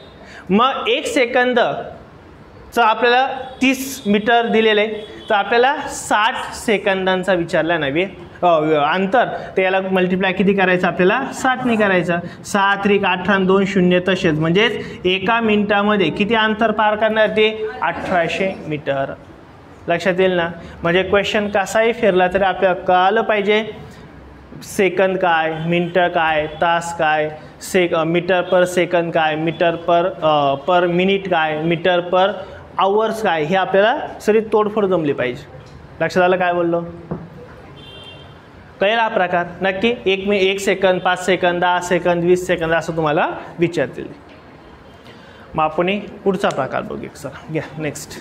मग 1 सेकंदचं आपल्याला 30 मीटर दिलेलं आहे तर आपल्याला 60 सेकंदांचा विचारला नव्हे अंतर, तर याला मल्टिप्लाय किती करायचं आपल्याला? 60 ने करायचं. 6 त्रिक 18 आणि 2 शून्य तसेच. म्हणजेच एका मिनिटामध्ये किती अंतर पार करणार ते? 1800 मीटर. लक्षात येईल ना? म्हणजे क्वेश्चन कसाही फिरला तरी आपल्याला कळलं पाहिजे सेकंद काय, मिनटं काय, तास काय, मीटर पर सेकंद काय, मीटर पर मिनिट काय, मीटर पर आवर्स काय, हे आपल्याला सगळी तोडफोड जमली पाहिजे. लक्षात आलं काय बोललो? कळेल हा प्रकार नक्की? 1 सेकंद, 5 सेकंद, 10 सेकंद, 20 सेकंद असं तुम्हाला विचारतील. मग आपण पुढचा प्रकार बघू. सर घ्या नेक्स्ट.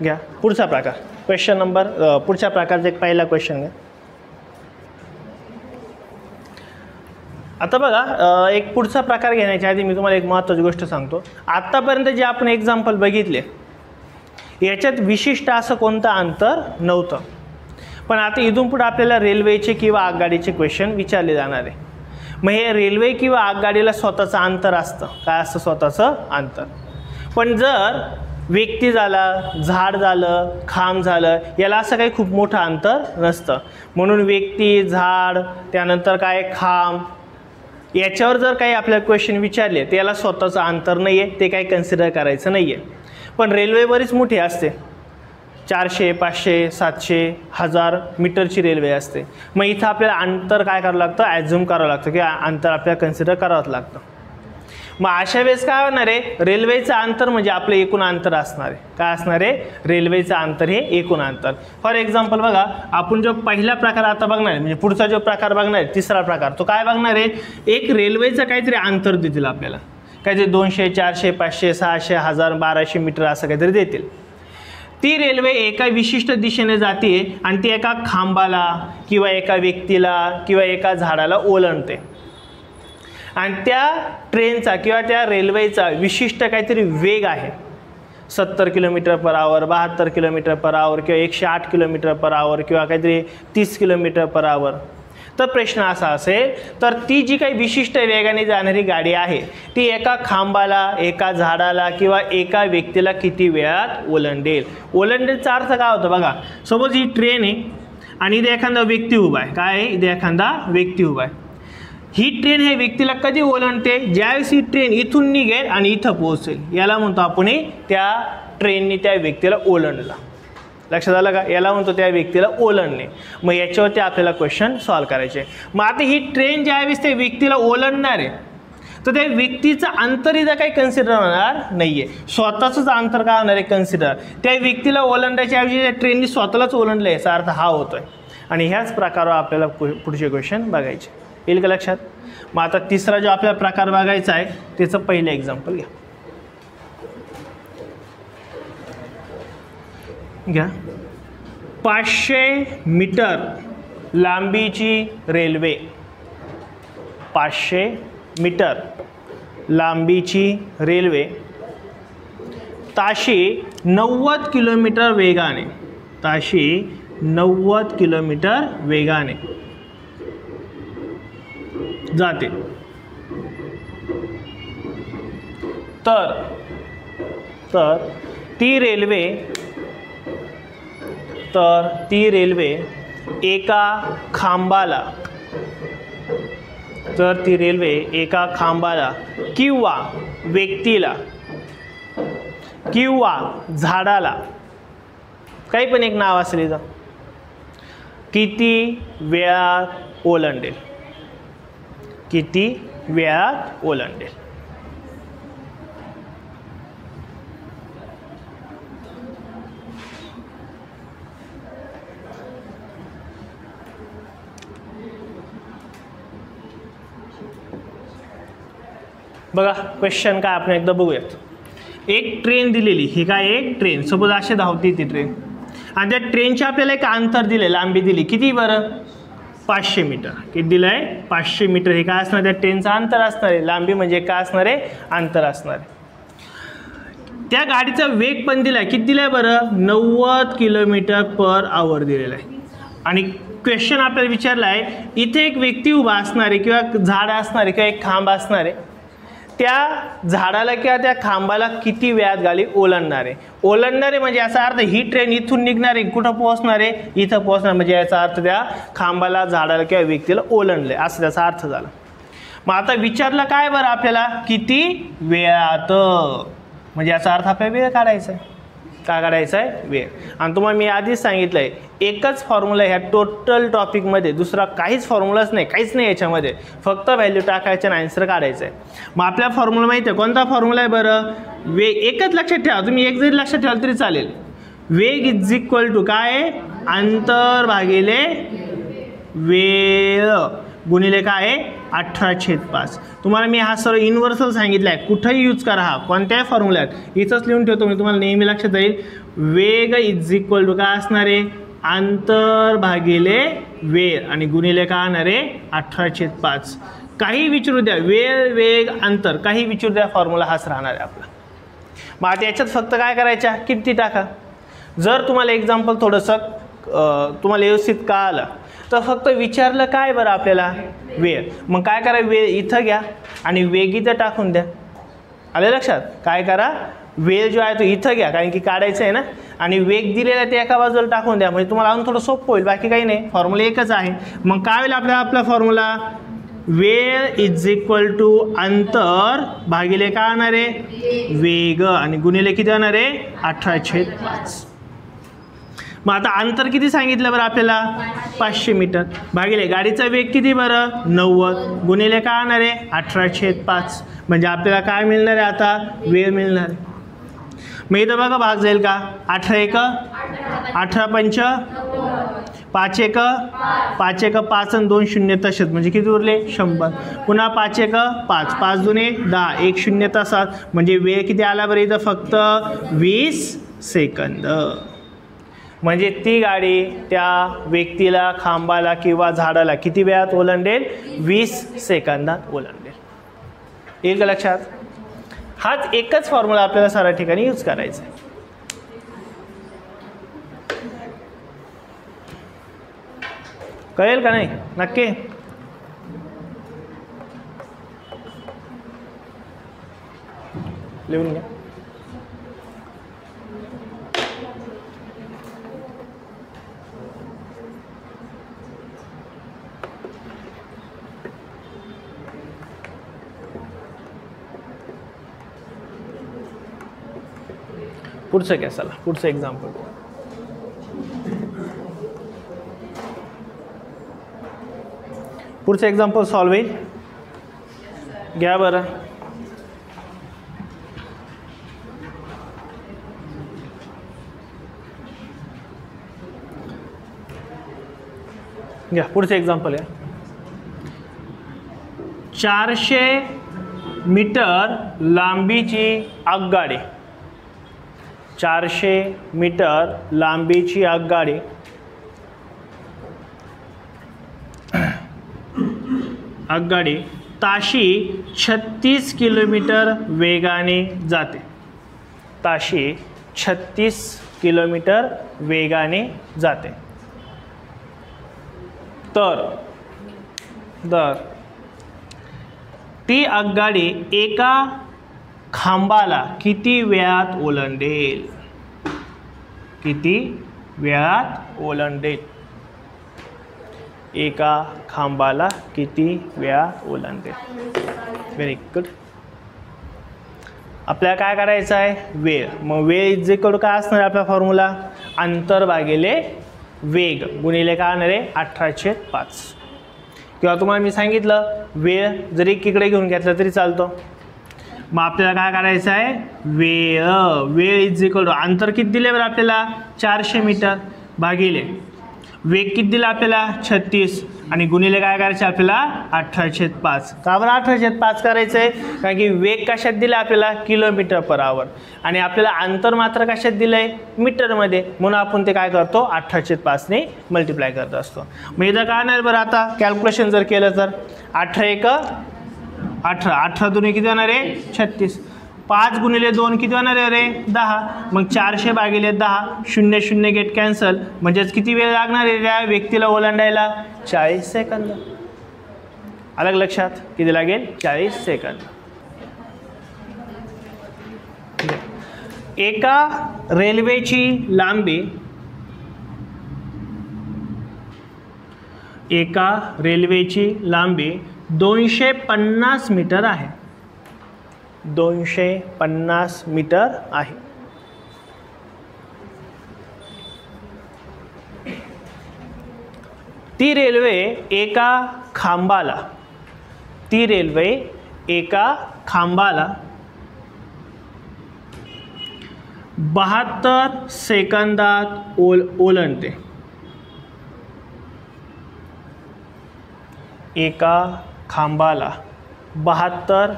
घ्या पुढचा प्रकार. क्वेश्चन नंबर पुढच्या प्रकारचा एक पहिला क्वेश्चन घ्या. आता बघा, एक पुढचा प्रकार घेण्याच्या आधी मी तुम्हाला एक महत्त्वाची गोष्ट सांगतो. आत्तापर्यंत जे आपण एक्झाम्पल बघितले याच्यात विशिष्ट असं कोणतं अंतर नव्हतं. पण आता इथून पुढे आपल्याला रेल्वेचे किंवा आगगाडीचे क्वेश्चन विचारले जाणार आहे. मग हे रेल्वे किंवा आगगाडीला स्वतःचं अंतर असतं. काय असतं? स्वतःचं अंतर. पण जर व्यक्ती झाला, झाड झालं, खांब झालं, याला असं काही खूप मोठं अंतर नसतं. म्हणून व्यक्ती, झाड, त्यानंतर काय खांब, याच्यावर जर काही आपल्याला क्वेश्चन विचारले तर याला स्वतःचं अंतर नाही आहे, ते काही कन्सिडर करायचं नाही आहे. पण रेल्वे बरीच मोठी असते, 400, 500, 700, 1000 मीटरची रेल्वे असते. मग इथं आपल्याला अंतर काय करावं लागतं? ॲझ्युम करावं लागतं की अंतर आपल्याला कन्सिडर करावं लागतं. मग अशा वेळेस काय होणार आहे? रेल्वेचं अंतर म्हणजे आपलं एकूण अंतर असणार आहे. काय असणार आहे? रेल्वेचं अंतर हे एकूण अंतर. फॉर एक्झाम्पल बघा, आपण जो पहिला प्रकार आता बघणार आहे, म्हणजे पुढचा जो प्रकार बघणार आहे, तिसरा प्रकार, तो काय बघणार आहे? एक रेल्वेचं काहीतरी अंतर देतील आपल्याला, काहीतरी 200, 400, 500, 600, 1000, 1200 मीटर असं काहीतरी देतील. ती रेल्वे एका विशिष्ट दिशेने जाते आणि ती एका खांबाला किंवा एका व्यक्तीला किंवा एका झाडाला ओलांडते. आणि त्या ट्रेनचा किंवा त्या रेल्वेचा विशिष्ट काहीतरी वेग आहे, 70 kilometre per hour, 72 kilometre per hour किंवा 108 किलोमीटर पर आवर किंवा काहीतरी 30 किलोमीटर पर आवर. तर प्रश्न असा असेल, तर ती जी काही विशिष्ट वेगाने जाणारी गाडी आहे ती एका खांबाला, एका झाडाला किंवा एका व्यक्तीला किती वेळात ओलांडेल? ओलांडेलचा अर्थ काय होतं बघा. सपोज ही ट्रेन आहे आणि इथे एखादा व्यक्ती उभा आहे. काय आहे? इथे एखादा व्यक्ती उभा आहे. ही ट्रेन हे व्यक्तीला कधी ओलांडते? ज्यावेळेस ही ट्रेन इथून निघेल आणि इथं पोहोचेल, याला म्हणतो आपण त्या ट्रेनने त्या व्यक्तीला ओलांडला. लक्षात आलं का? याला म्हणतो त्या व्यक्तीला ओलांडणे. मग याच्यावरती आपल्याला क्वेश्चन सॉल्व्ह करायचे. मग आता ही ट्रेन ज्यावेळेस त्या व्यक्तीला ओलांडणार आहे तर त्या व्यक्तीचं अंतर इथं काही कन्सिडर होणार नाही आहे, स्वतःचंच अंतर काय होणार आहे कन्सिडर. त्या व्यक्तीला ओलांडायच्या ऐवजी त्या ट्रेननी स्वतःलाच ओलांडलं याचा अर्थ हा होतोय. आणि ह्याच प्रकारावर आपल्याला पुढचे क्वेश्चन बघायचे. येईल का लक्षात? मग आता तिसरा जो आपल्याला प्रकार बघायचा आहे त्याचं पहिलं एक्झाम्पल घ्या. 500 मीटर लांबीची रेल्वे, 500 मीटर लांबीची रेल्वे ताशी 90 किलोमीटर वेगाने, ताशी 90 किलोमीटर वेगाने जाते. तर ती रेल्वे एका खांबाला, तर ती रेल्वे एका खांबाला किंवा व्यक्तीला किंवा झाडाला, काही पण एक नाव असेल इथं, किती वेळात ओलांडेल, किती वेळात ओलांडेल. बघा क्वेश्चन काय आपण एकदा बघूयात. एक ट्रेन दिलेली, ही काय एक ट्रेन, सपोज अशी धावती ती ट्रेन, आणि त्या ट्रेनचे आपल्याला एक अंतर दिले, लांबी दिली, किती बरं 500 मीटर. किती दिलं आहे 500 मीटर. हे काय असणार, त्या ट्रेनचं अंतर असणार आहे, लांबी म्हणजे काय असणार आहे अंतर असणार आहे. त्या गाडीचा वेग पण दिला आहे, किती दिला आहे बरं 90 किलोमीटर पर आवर दिलेला आहे. आणि क्वेश्चन आपल्याला विचारला आहे, इथे एक व्यक्ती उभा असणार आहे किंवा झाड असणार आहे किंवा एक खांब असणार आहे, त्या झाडाला किंवा त्या खांबाला किती वेळात गाडी ओलांडणार आहे. ओलांडणार आहे म्हणजे याचा अर्थ ही ट्रेन इथून निघणार आहे, कुठं पोहोचणार आहे, इथं पोहोचणार, म्हणजे याचा अर्थ त्या खांबाला, झाडाला किंवा व्यक्तीला ओलांडले असं त्याचा अर्थ झाला. मग आता विचारलं काय बरं आपल्याला, किती वेळात, म्हणजे याचा अर्थ आपल्याला वेळ काढायचा आहे. काय काढायचा आहे वेळ. आणि तुम्हाला मी आधीच सांगितलं आहे, एकच फॉर्म्युला ह्या टोटल टॉपिकमध्ये, दुसरा काहीच फॉर्म्युलाच नाही, काहीच नाही याच्यामध्ये, फक्त व्हॅल्यू टाकायचं आणि आन्सर काढायचं आहे. मग आपल्या फॉर्म्युला माहिती आहे कोणता फॉर्म्युला आहे बरं, वेग. एकच लक्षात ठेवा, तुम्ही एक जरी लक्षात ठेवाल तरी चालेल. वेग इज इक्वल टू काय आहे, अंतर भागिले वेळ गुणिले काय आहे 18/5. तुम्हाला मी हा सर्व युनिव्हर्सल सांगितलं आहे, कुठेही यूज करा, हा कोणत्याही फॉर्म्युल्यात इथंच लिहून ठेवतो मी, तुम्हाला नेहमी लक्षात येईल. वेग इज इक्वल टू काय असणार आहे, अंतर भागिले वेळ आणि गुणिले काय असणार आहे 18/5. काही विचारू द्या, वेळ, वेग, अंतर, काही विचारू द्या, फॉर्म्युला हाच राहणार आहे आपला. मग आता याच्यात फक्त काय करायच्या, किती टाका. जर तुम्हाला एक्झाम्पल थोडंसं तुम्हाला व्यवस्थित कळालं तर फक्त विचारलं काय बरं आपल्याला वेळ, मग काय करा, वेळ इथं घ्या आणि वेग इथं टाकून द्या. आलं लक्षात? काय करा, वेळ जो आहे तो इथं घ्या, कारण की काढायचं आहे ना, आणि वेग दिलेला ते एका बाजूला टाकून द्या, म्हणजे तुम्हाला अजून थोडं सोपं होईल, बाकी काही नाही, फॉर्म्युला एकच आहे. मग काय होईल आपला फॉर्म्युला, वेळ इज इक्वल टू अंतर भागिले काय होणार आहे वेग आणि गुणिले किती होणार आहे 18/5. मग आता अंतर किती सांगितलं बरं आपल्याला 500 मीटर भागिले गाडीचा वेग किती बरं 90 गुणिले काय होणार आहे 18/5. म्हणजे आपल्याला काय मिळणार आहे आता वेळ मिळणार आहे. मग इथं बघा भाग जाईल का 18 18 5 1 5 1 5 आणि 2 शून्य तसेच म्हणजे किती उरले 100. पुन्हा 5 1 5 5 दुने 10 1 शून्य तासात म्हणजे वेळ किती आला बरं इथं फक्त 20 सेकंद. म्हणजे ती गाडी त्या व्यक्तीला खांबाला किंवा झाडाला किती वेळात ओलांडेल 20 सेकंदात ओलांडेल. येईल का लक्षात? हाच एकच फॉर्म्युला आपल्याला साऱ्या ठिकाणी यूज करायचा आहे. कळेल का नाही नक्की? लिहून घ्या. पुढचं काय चला पुढचं एक्झाम्पल. पुढचं एक्झाम्पल सॉल्व होईल घ्या बरं. घ्या पुढचं एक्झाम्पल आहे. 400 मीटर लांबीची आगगाडी, 400 मीटर लांबीची आगगाडी ताशी 36 किलोमीटर वेगाने जाते. ताशी 36 किलोमीटर वेगाने जाते. तर ती आगगाडी एका खांबाला किती वेळात ओलांडेल? किती वेळात ओलांडेल? एका खांबाला किती वेळात ओलांडेल? Very good. आपल्याला काय करायचं आहे? वेळ. मग वेळ इज इक्वल काय असणार आपला फॉर्म्युला? अंतर भागिले वेग गुणिले काय असणार आहे? 18/5. किंवा तुम्हाला मी सांगितलं वेळ जरी एकीकडे घेऊन घेतला तरी चालतो. मग आपल्याला काय करायचं आहे? वेळ इज इक्वल अंतर किती दिले बरं आपल्याला? 400 मीटर भागिले वेग किती दिला आपल्याला? 36 आणि गुणिले काय करायचे आपल्याला? 18/5. का बरं 18/5 करायचं आहे? कारण की वेग कशात दिला आपल्याला? किलोमीटर पर आवर आणि आपल्याला अंतर मात्र कशात दिलं आहे? मीटरमध्ये. म्हणून आपण ते काय करतो? 18/5 ने मल्टिप्लाय करत असतो. मग इथं काय नाही बरं आता कॅल्क्युलेशन जर केलं तर 18 दुने किती होणार आहे? 36. 5 गुणिले 2 किती होणार आहे रे? 10. मग 400 भागिले 10 0 0 गेट कॅन्सल. म्हणजेच किती वेळ लागणार आहे त्या व्यक्तीला ओलांडायला? 40 सेकंद. अलग लक्षात किती लागेल? 40 सेकंद. एका रेल्वेची लांबी 250 मीटर आहे. 250 मीटर आहे. ती रेल्वे एका खांबाला 72 सेकंदात ओलांडते. एका खांबाला 72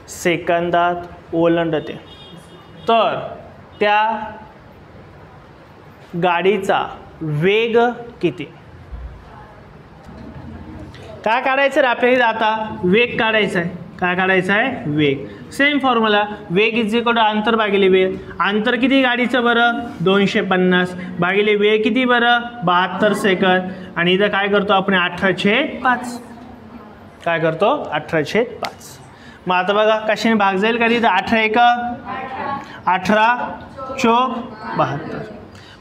सेकंदात ओलांडते. तर त्या गाडीचा वेग किती? काय काढायचं रे आपल्याला? आता वेग काढायचा आहे. काय काढायचं आहे? वेग. Same formula. वेग इज इक्वल टू अंतर भागिले वेळ. अंतर किती गाडीचं बरं? 250 भागिले वेळ किती बरं? 72 सेकंद. आणि इथं काय करतो आपण? 18/5. काय करतो? 18/5. मग आता बघा कशाने भाग जाईल का? तिथं 18 1 18 चोक 72.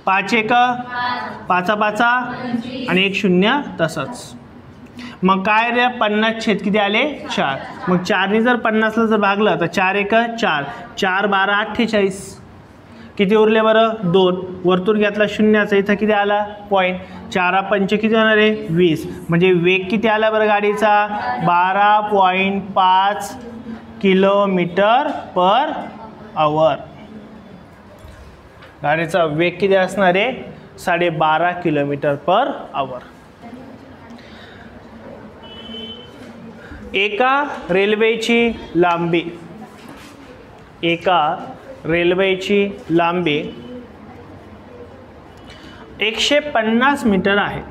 5 1 5 5 आणि 1 0 तसंच. मग काय रे? 50 छेद किती आले? 4. मग 4ने जर 50ला जर भागलं तर 4 1 4 4 12 48. किती उरले बरं? 2. वरतून घेतला शून्याचा. इथं किती आला? पॉईंट. 4 5 किती होणार आहे? 20. म्हणजे वेग किती आला बरं गाडीचा? 12.5 किलोमीटर पर आवर. गाडीचा वेग किती असणार आहे? 12.5 किलोमीटर पर आवर. एका रेल्वेची लांबी 150 मीटर आहे.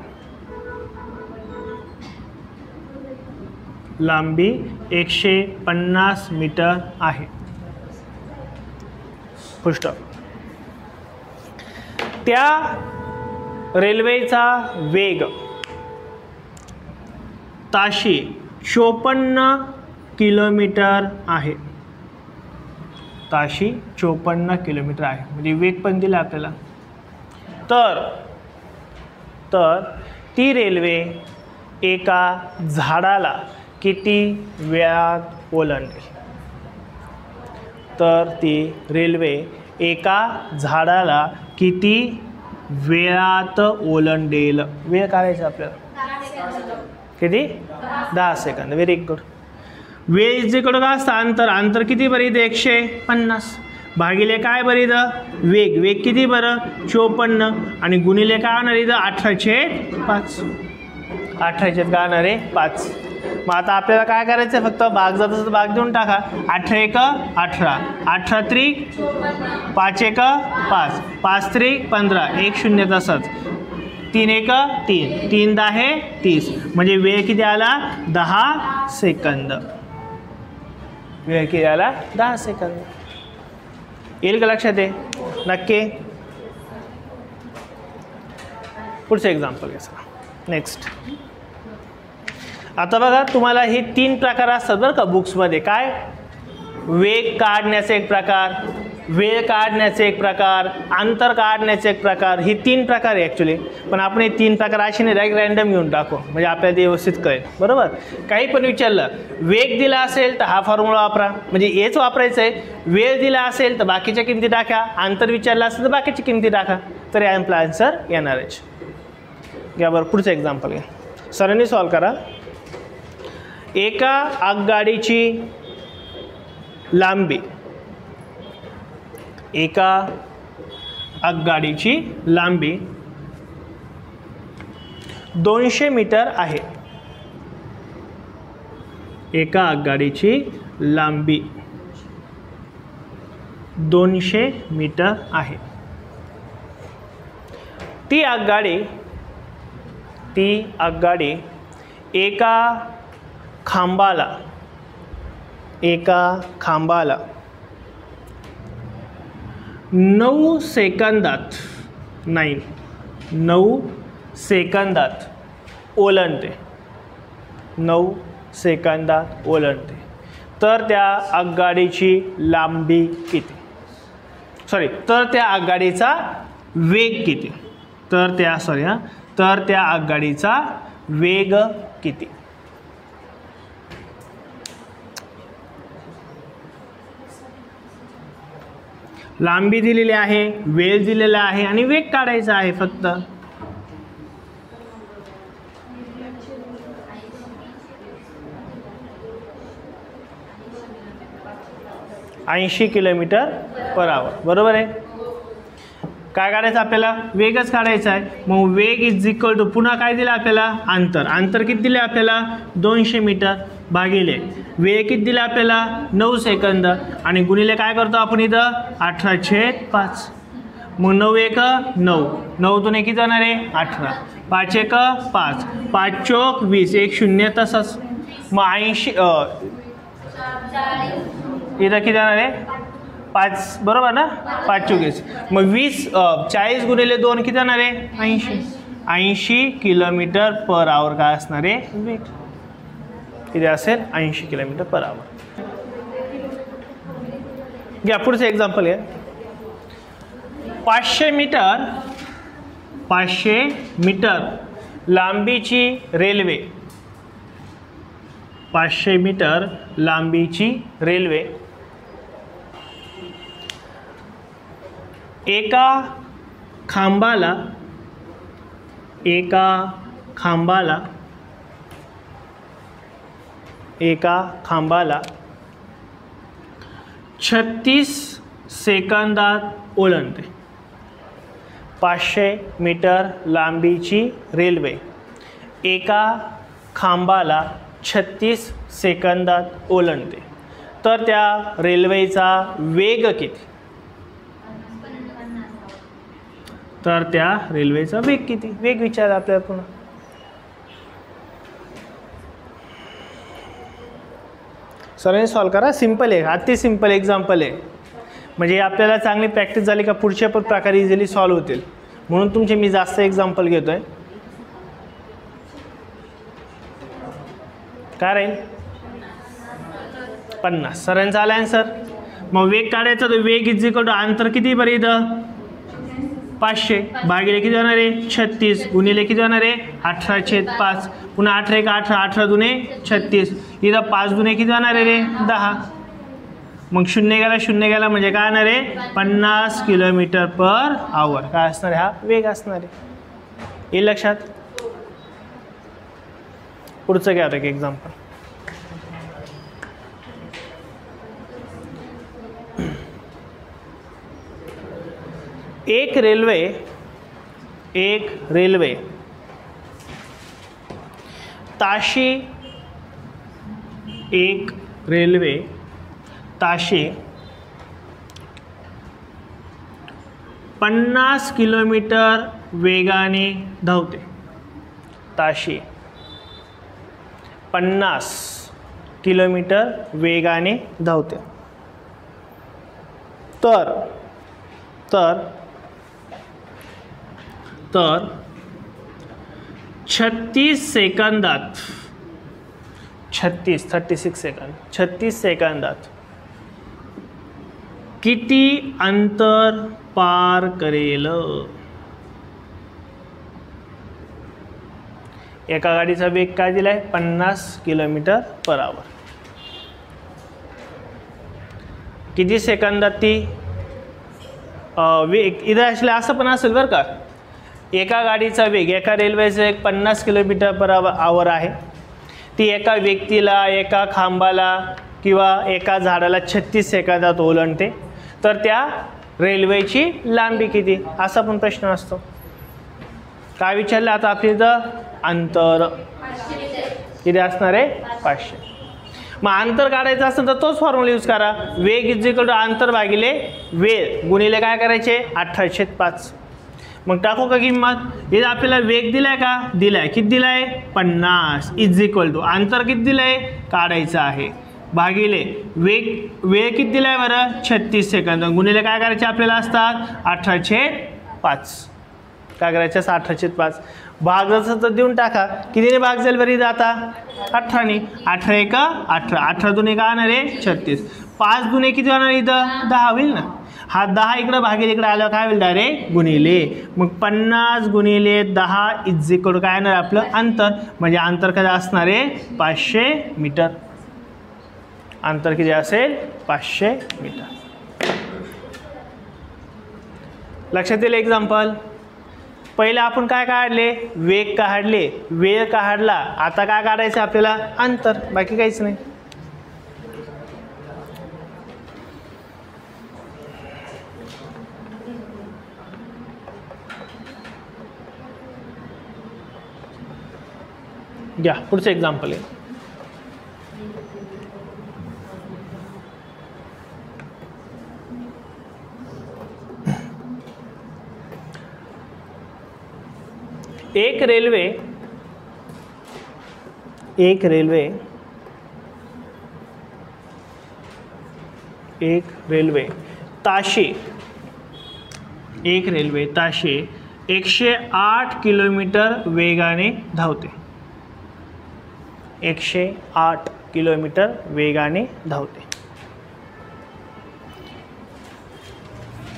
लांबी 150 मीटर आहे. पुष्ट. त्या रेल्वेचा वेग ताशी 54 किलोमीटर आहे. ताशी 54 किलोमीटर आहे. म्हणजे वेग पण दिला आपल्याला. तर ती रेल्वे एका झाडाला किती वेळात ओलांडेल? तर ती रेल्वे एका झाडाला किती वेळात ओलांडेल? वेळ काढायचा आपल्याला. किती? 10 सेकंद. Very good. वेळ इज इक्वल टू काय असतं? अंतर. अंतर किती बरं इथं? 150 भागिले काय बरं इथं? वेग. वेग किती बरं? 54 आणि गुणिले काय होणार इथं? 18/5. 18 काय येणार आहे 5. मग आता आपल्याला काय करायचं आहे, फक्त भाग जात असेल तर भाग देऊन टाका. 18 1 18, 18 त्रिक 5 1 5, 5 त्रिक 15, 1 0 तसंच, 3 1 3, 3 10 30. म्हणजे वेळ किती आला 10 सेकंद. वेळ किती आला 10 सेकंद. येईल का लक्षात आहे? नक्की. पुढचं एक्झाम्पल घ्या. नेक्स्ट. आता बघा तुम्हाला हे 3 प्रकार असतात बरं का बुक्समध्ये. काय? वेग काढण्याचे एक प्रकार, वेळ काढण्याचे एक प्रकार, अंतर काढण्याचे एक प्रकार. ही 3 प्रकार आहे ॲक्च्युली. पण आपण हे 3 प्रकार असे नाही डायरेक्ट रँडम घेऊन टाकू, म्हणजे आपल्याला ते व्यवस्थित कळेल. बरोबर. काही पण विचारलं, वेग दिला असेल तर हा फॉर्म्युला वापरा, म्हणजे हेच वापरायचं आहे. वेळ दिला असेल तर बाकीच्या किमती टाका, अंतर विचारलं असेल तर बाकीची किमती टाका, तर आपला आन्सर येणार आहे. घ्या बरं पुढचं एक्झाम्पल घ्या. सरांनी सॉल्व करा. एका आगगाडीची लांबी, एका आगगाडीची लांबी 200 मीटर आहे. एका आगगाडीची लांबी 200 मीटर आहे. ती आगगाडी एका खांबाला 9 सेकंदात ओलांडते. 9 सेकंदात ओलांडते. तर त्या आगगाडीची लांबी किती? तर त्या आगगाडीचा वेग किती? तर त्या आगगाडीचा वेग किती? लांबी दिलेली आहे, वेळ दिलेला आहे आणि वेग काढायचा आहे फक्त. $80 km/h. बरोबर आहे. काय काढायचं आपल्याला? वेगच काढायचा आहे. मग वेग इज इक्वल टू, पुन्हा काय दिलं आपल्याला? अंतर किती दिले आपल्याला? 200 मीटर भागिले वेळ किती दिला आपल्याला? 9 सेकंद आणि गुणिले काय करतो आपण इथं? 18/5. मग 9 1 9, 9 2 किती जाणार आहे? 18, 5 1 5, 5 चौक 20, 1 0 तसंच. मग 80 इथं किती जाणार आहे? 5. बरोबर ना? 5 चौक 20. मग 40 गुणिले 2 किती जाणार आहे? 80 km/h काय असणार आहे? वेग किती असेल? 80 km/h. घ्या पुढचं एक्झाम्पल घ्या. 500 मीटर लांबीची रेल्वे, 500 मीटर लांबीची रेल्वे एका खांबाला 36 सेकंदात ओलांडते. 500 मीटर लांबीची रेल्वे एका खांबाला 36 सेकंदात ओलांडते. तर त्या रेल्वेचा वेग किती? वेग विचारला आपल्याला पुन्हा. सरांनी सॉल्व करा. सिंपल आहे, अति सिंपल एक्झाम्पल आहे. म्हणजे आपल्याला चांगली प्रॅक्टिस झाली का पुढच्या पण प्रकारे इझिली सॉल्व होतील, म्हणून तुमचे मी जास्त एक्झाम्पल घेतोय. काय राहील? 50. सरांचा आला आन्सर. मग वेग काढायचा, तर वेग इज इक्वल टू अंतर किती बरं इथं? 500 भागिले किती होणार आहे? 36 गुणिले किती होणार आहे? 18/5. पुन्हा 18 1 18, 18 दुने 36. इथं 5 दुने किती होणार आहे रे? 10. मग 0 गेला म्हणजे काय होणार आहे? 50 km/h. काय असणार आहे? हा वेग असणार आहे. येईल लक्षात? पुढचं घ्या एक एक्झाम्पल. एक रेल्वे ताशी एक रेल्वे ताशी 50 किलोमीटर वेगाने धावते. ताशी 50 किलोमीटर वेगाने धावते. तर 36 सेकंदात 36 सेकंदात किती अंतर पार करेल? एका गाडीचा वेग काय दिलाय? 50 किलोमीटर पर आवर. किती सेकंदात ती वेग? इथं असले असं पण असेल बरं का, एका गाडीचा वेग, एका रेल्वेचा वेग 50 किलोमीटर पर आवर आहे. ती एका व्यक्तीला, एका खांबाला किंवा एका झाडाला 36 सेकंदात ओलांडते. तर त्या रेल्वेची लांबी किती? असा पण प्रश्न असतो. काय विचारलं आता आपल्या इथं? अंतर किती असणार आहे? 500. मग अंतर काढायचं असेल तर तोच फॉर्म्युला यूज करा. वेग इज इक्वल टू अंतर भागिले वेळ गुणिले काय करायचे? 18/5. मग टाकू का किंमत? हे आपल्याला वेग दिलाय का? दिलाय. किती दिलाय? 50 इज इक्वल टू अंतर किती दिलंय? काढायचं आहे भागिले वेळ किती दिलाय बरं? 36 सेकंद गुणिले काय करायचे आपल्याला असतात? 18/5. काय करायचं? 18/5. भाग जसं तर देऊन टाका. कितीने भाग जाईल बरी आता? 18ने. 18 एका 18, 18 दुने काय होणार आहे? 36. 5 दुने किती होणार इथं? 10 होईल ना. हा 10 इकडं भागेल इकडे आल्यावर काय होईल? डायरेक्ट गुणिले. मग 50 गुणिले 10 इज इक्वल काय येणार आपलं? अंतर. म्हणजे अंतर किती असणार आहे? 500 मीटर. अंतर किती असेल? 500 मीटर. लक्षात येईल एक्झाम्पल. पहिले आपण काय काढले? वेग काढले, वेळ काढला. आता काय काढायचं आपल्याला? अंतर. बाकी काहीच नाही. घ्या पुढचं एक्झाम्पल आहे. एक रेल्वे ताशी 108 किलोमीटर वेगाने धावते. 108 किलोमीटर वेगाने धावते.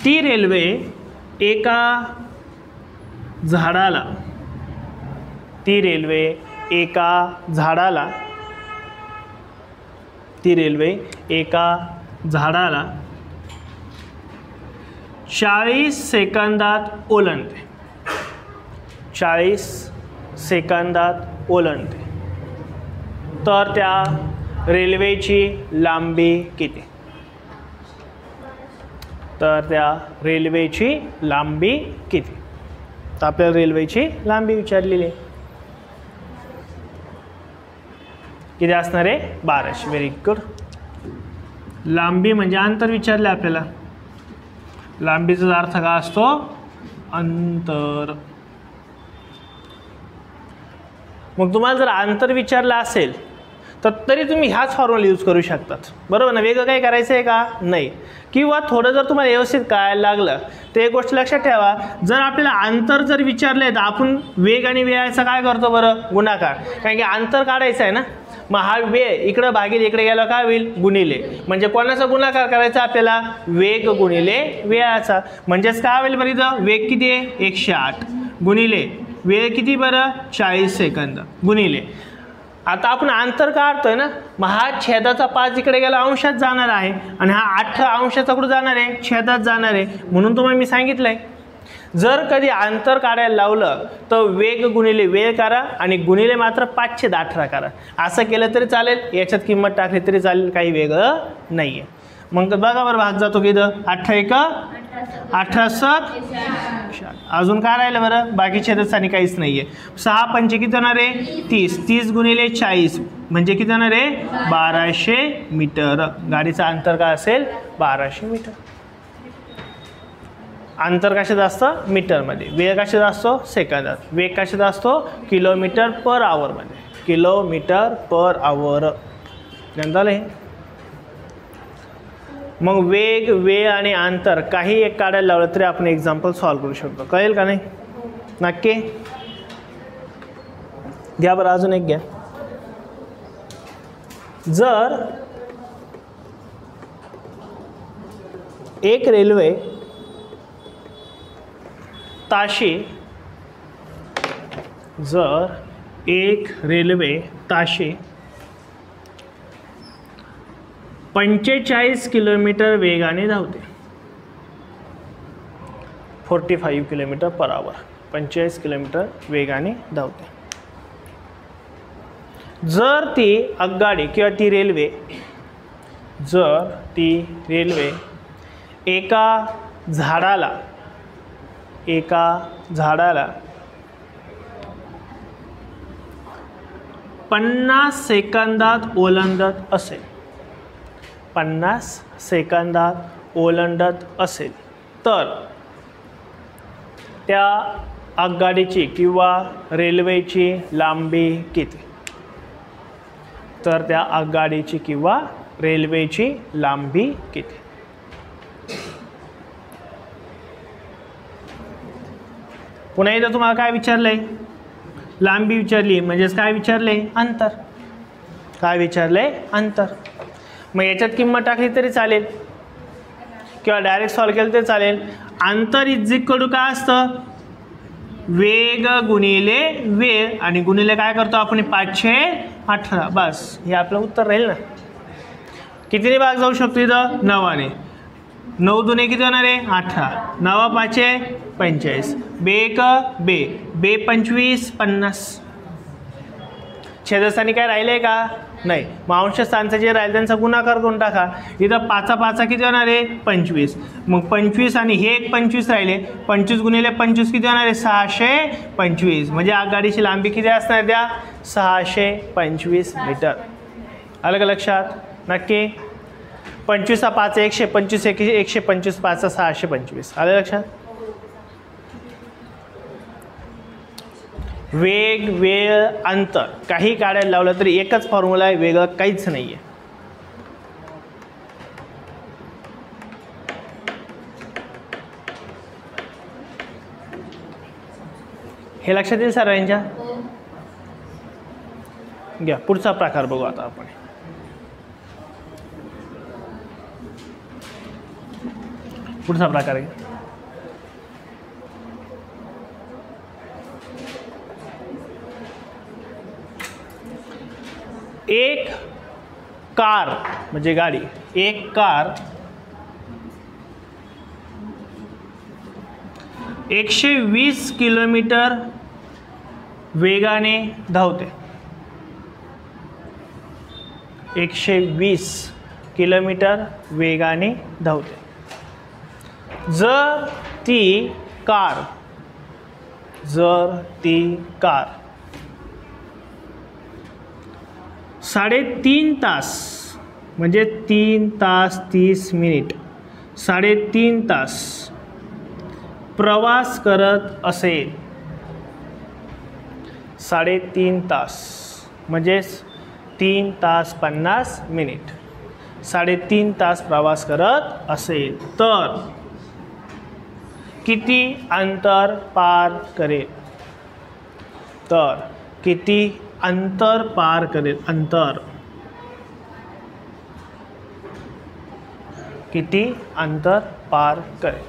ती रेल्वे एका झाडाला 40 सेकंदात ओलांडते. 40 सेकंदात ओलांडते. तर त्या रेल्वेची लांबी किती? तर आपल्याला रेल्वेची लांबी विचारलेली आहे. किती असणार आहे? 1200. Very good. लांबी म्हणजे अंतर विचारले आपल्याला. लांबीचा अर्थ काय असतो? अंतर. मग तुम्हाला जर अंतर विचारलं असेल तर तरी तुम्ही ह्याच फॉर्म्युला यूज करू शकतात. बरोबर ना? वेगळं काही करायचं आहे का? नाही. किंवा थोडं जर तुम्हाला व्यवस्थित कळायला लागलं तर एक गोष्ट लक्षात ठेवा, जर आपल्याला अंतर जर विचारले तर आपण वेग आणि वेळाचा काय करतो बरं? गुणाकार. कारण की अंतर काढायचं आहे ना. मग हा वेळ इकडं भागील इकडे गेला काय होईल? गुणिले. म्हणजे कोणाचा गुणाकार करायचा आपल्याला? वेग गुणिले वेळाचा. म्हणजेच काय होईल बरं? इथं वेग किती आहे? 108 गुणिले वेळ किती बरं? 40 सेकंद गुणिले. आता आपण अंतर काढतोय ना, मग हा छेदाचा 5 इकडे गेला अंशात जाणार आहे आणि हा 8 अंशाचा कुठं जाणार आहे? छेदात जाणार आहे. म्हणून तुम्हाला मी सांगितलंय जर कधी अंतर काढायला लावलं तर वेग गुणिले वेळ करा आणि गुणिले मात्र 5/18 करा. असं केलं तरी चालेल, याच्यात किंमत टाकली तरी चालेल, काही वेगळं नाहीये. मग बघा बरं भाग जातो की इथं 8 × 18 अजून काय राहिलं बरं, बाकी छेदस्थानी काहीच नाहीये. 6 पंचे किती होणार आहे 30, 30 गुणिले 40 म्हणजे किती होणार आहे 1200 मीटर. गाडीचं अंतर काय असेल 1200 मीटर. अंतर कशात असतं मीटरमध्ये, वेग कशात असतो सेकंदात, वेग कशात असतो किलोमीटर पर आवरमध्ये, किलोमीटर पर आवर. नंतर हे मग वेग, वेळ आणि अंतर काही एक काढायला लावलं तरी आपण एक्झाम्पल सॉल्व्ह करू शकतो. कळेल का नाही नक्की. घ्या बरं अजून एक घ्या. जर एक रेल्वे ताशी, जर एक रेल्वे ताशी 45 किलोमीटर वेगाने धावते, 45 किलोमीटर पर आवर, 45 किलोमीटर वेगाने धावते. जर ती आगगाडी किंवा ती रेल्वे, जर ती रेल्वे एका झाडाला 50 सेकंदात ओलांडत असेल, 50 सेकंदात ओलांडत असेल तर त्या आगगाडीची किंवा रेल्वेची लांबी किती. तर त्या आगगाडीची किंवा रेल्वेची लांबी किती. पुन्हा एकदा तुम्हाला काय विचारलंय, लांबी विचारली म्हणजेच काय विचारले अंतर. काय विचारले अंतर. मग याच्यात किंमत टाकली तरी चालेल किंवा डायरेक्ट सॉल्व केलं तरी चालेल. अंतर इज इक्वल टू काय असतं वेग गुणिले वेळ आणि गुणिले काय करतो आपण 518. बस हे आपलं उत्तर राहील ना. कितीने भाग जाऊ शकतो इथं 9ने. 9 दुने किती होणार आहे 18, 9 पाचे 45, बेक बे बे 25 50. छेदस्थानी काय राहिले का नाही. मग अंश स्थानचं जे राहील त्यांचा गुणाकार करून टाका. इथं 5 5 किती होणार आहे 25. मग 25 आणि हे एक 25 राहिले, 25 गुणिले 25 किती होणार आहे 625. म्हणजे आगगाडीची लांबी किती असणार द्या 625 मीटर. आलं का लक्षात नक्की. 25 5 125, 125 5 625. आलं लक्षात. वेग, वेळ, अंतर काही काढायला लावलं तरी एकच फॉर्म्युला आहे, वेगळं काहीच नाही आहे. हे लक्षात येईल सर्वांच्या. घ्या पुढचा प्रकार बघू आता आपण. पुढचा प्रकार आहे एक कार म्हणजे गाडी, एक कार 120 किलोमीटर वेगाने धावते. 120 किलोमीटर वेगाने धावते. जर ती कार 3.5 तास म्हणजे 3 तास 30 मिनिट 3.5 तास प्रवास करत असेल, 3.5 तास म्हणजेच 3 तास 50 मिनिट 3.5 तास प्रवास करत असेल तर किती अंतर पार करेल. तर किती अंतर पार करेल. अंतर किती अंतर पार करेल.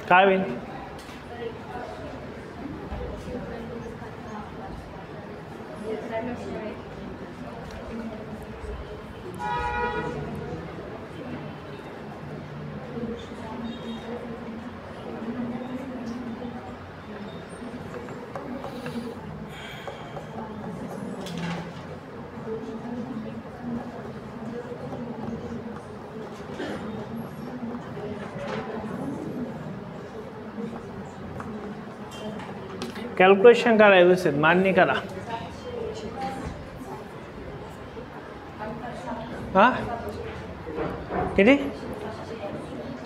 काय होईल. कॅल्क्युलेशन करा व्यवस्थित, मान्य करा. हां किती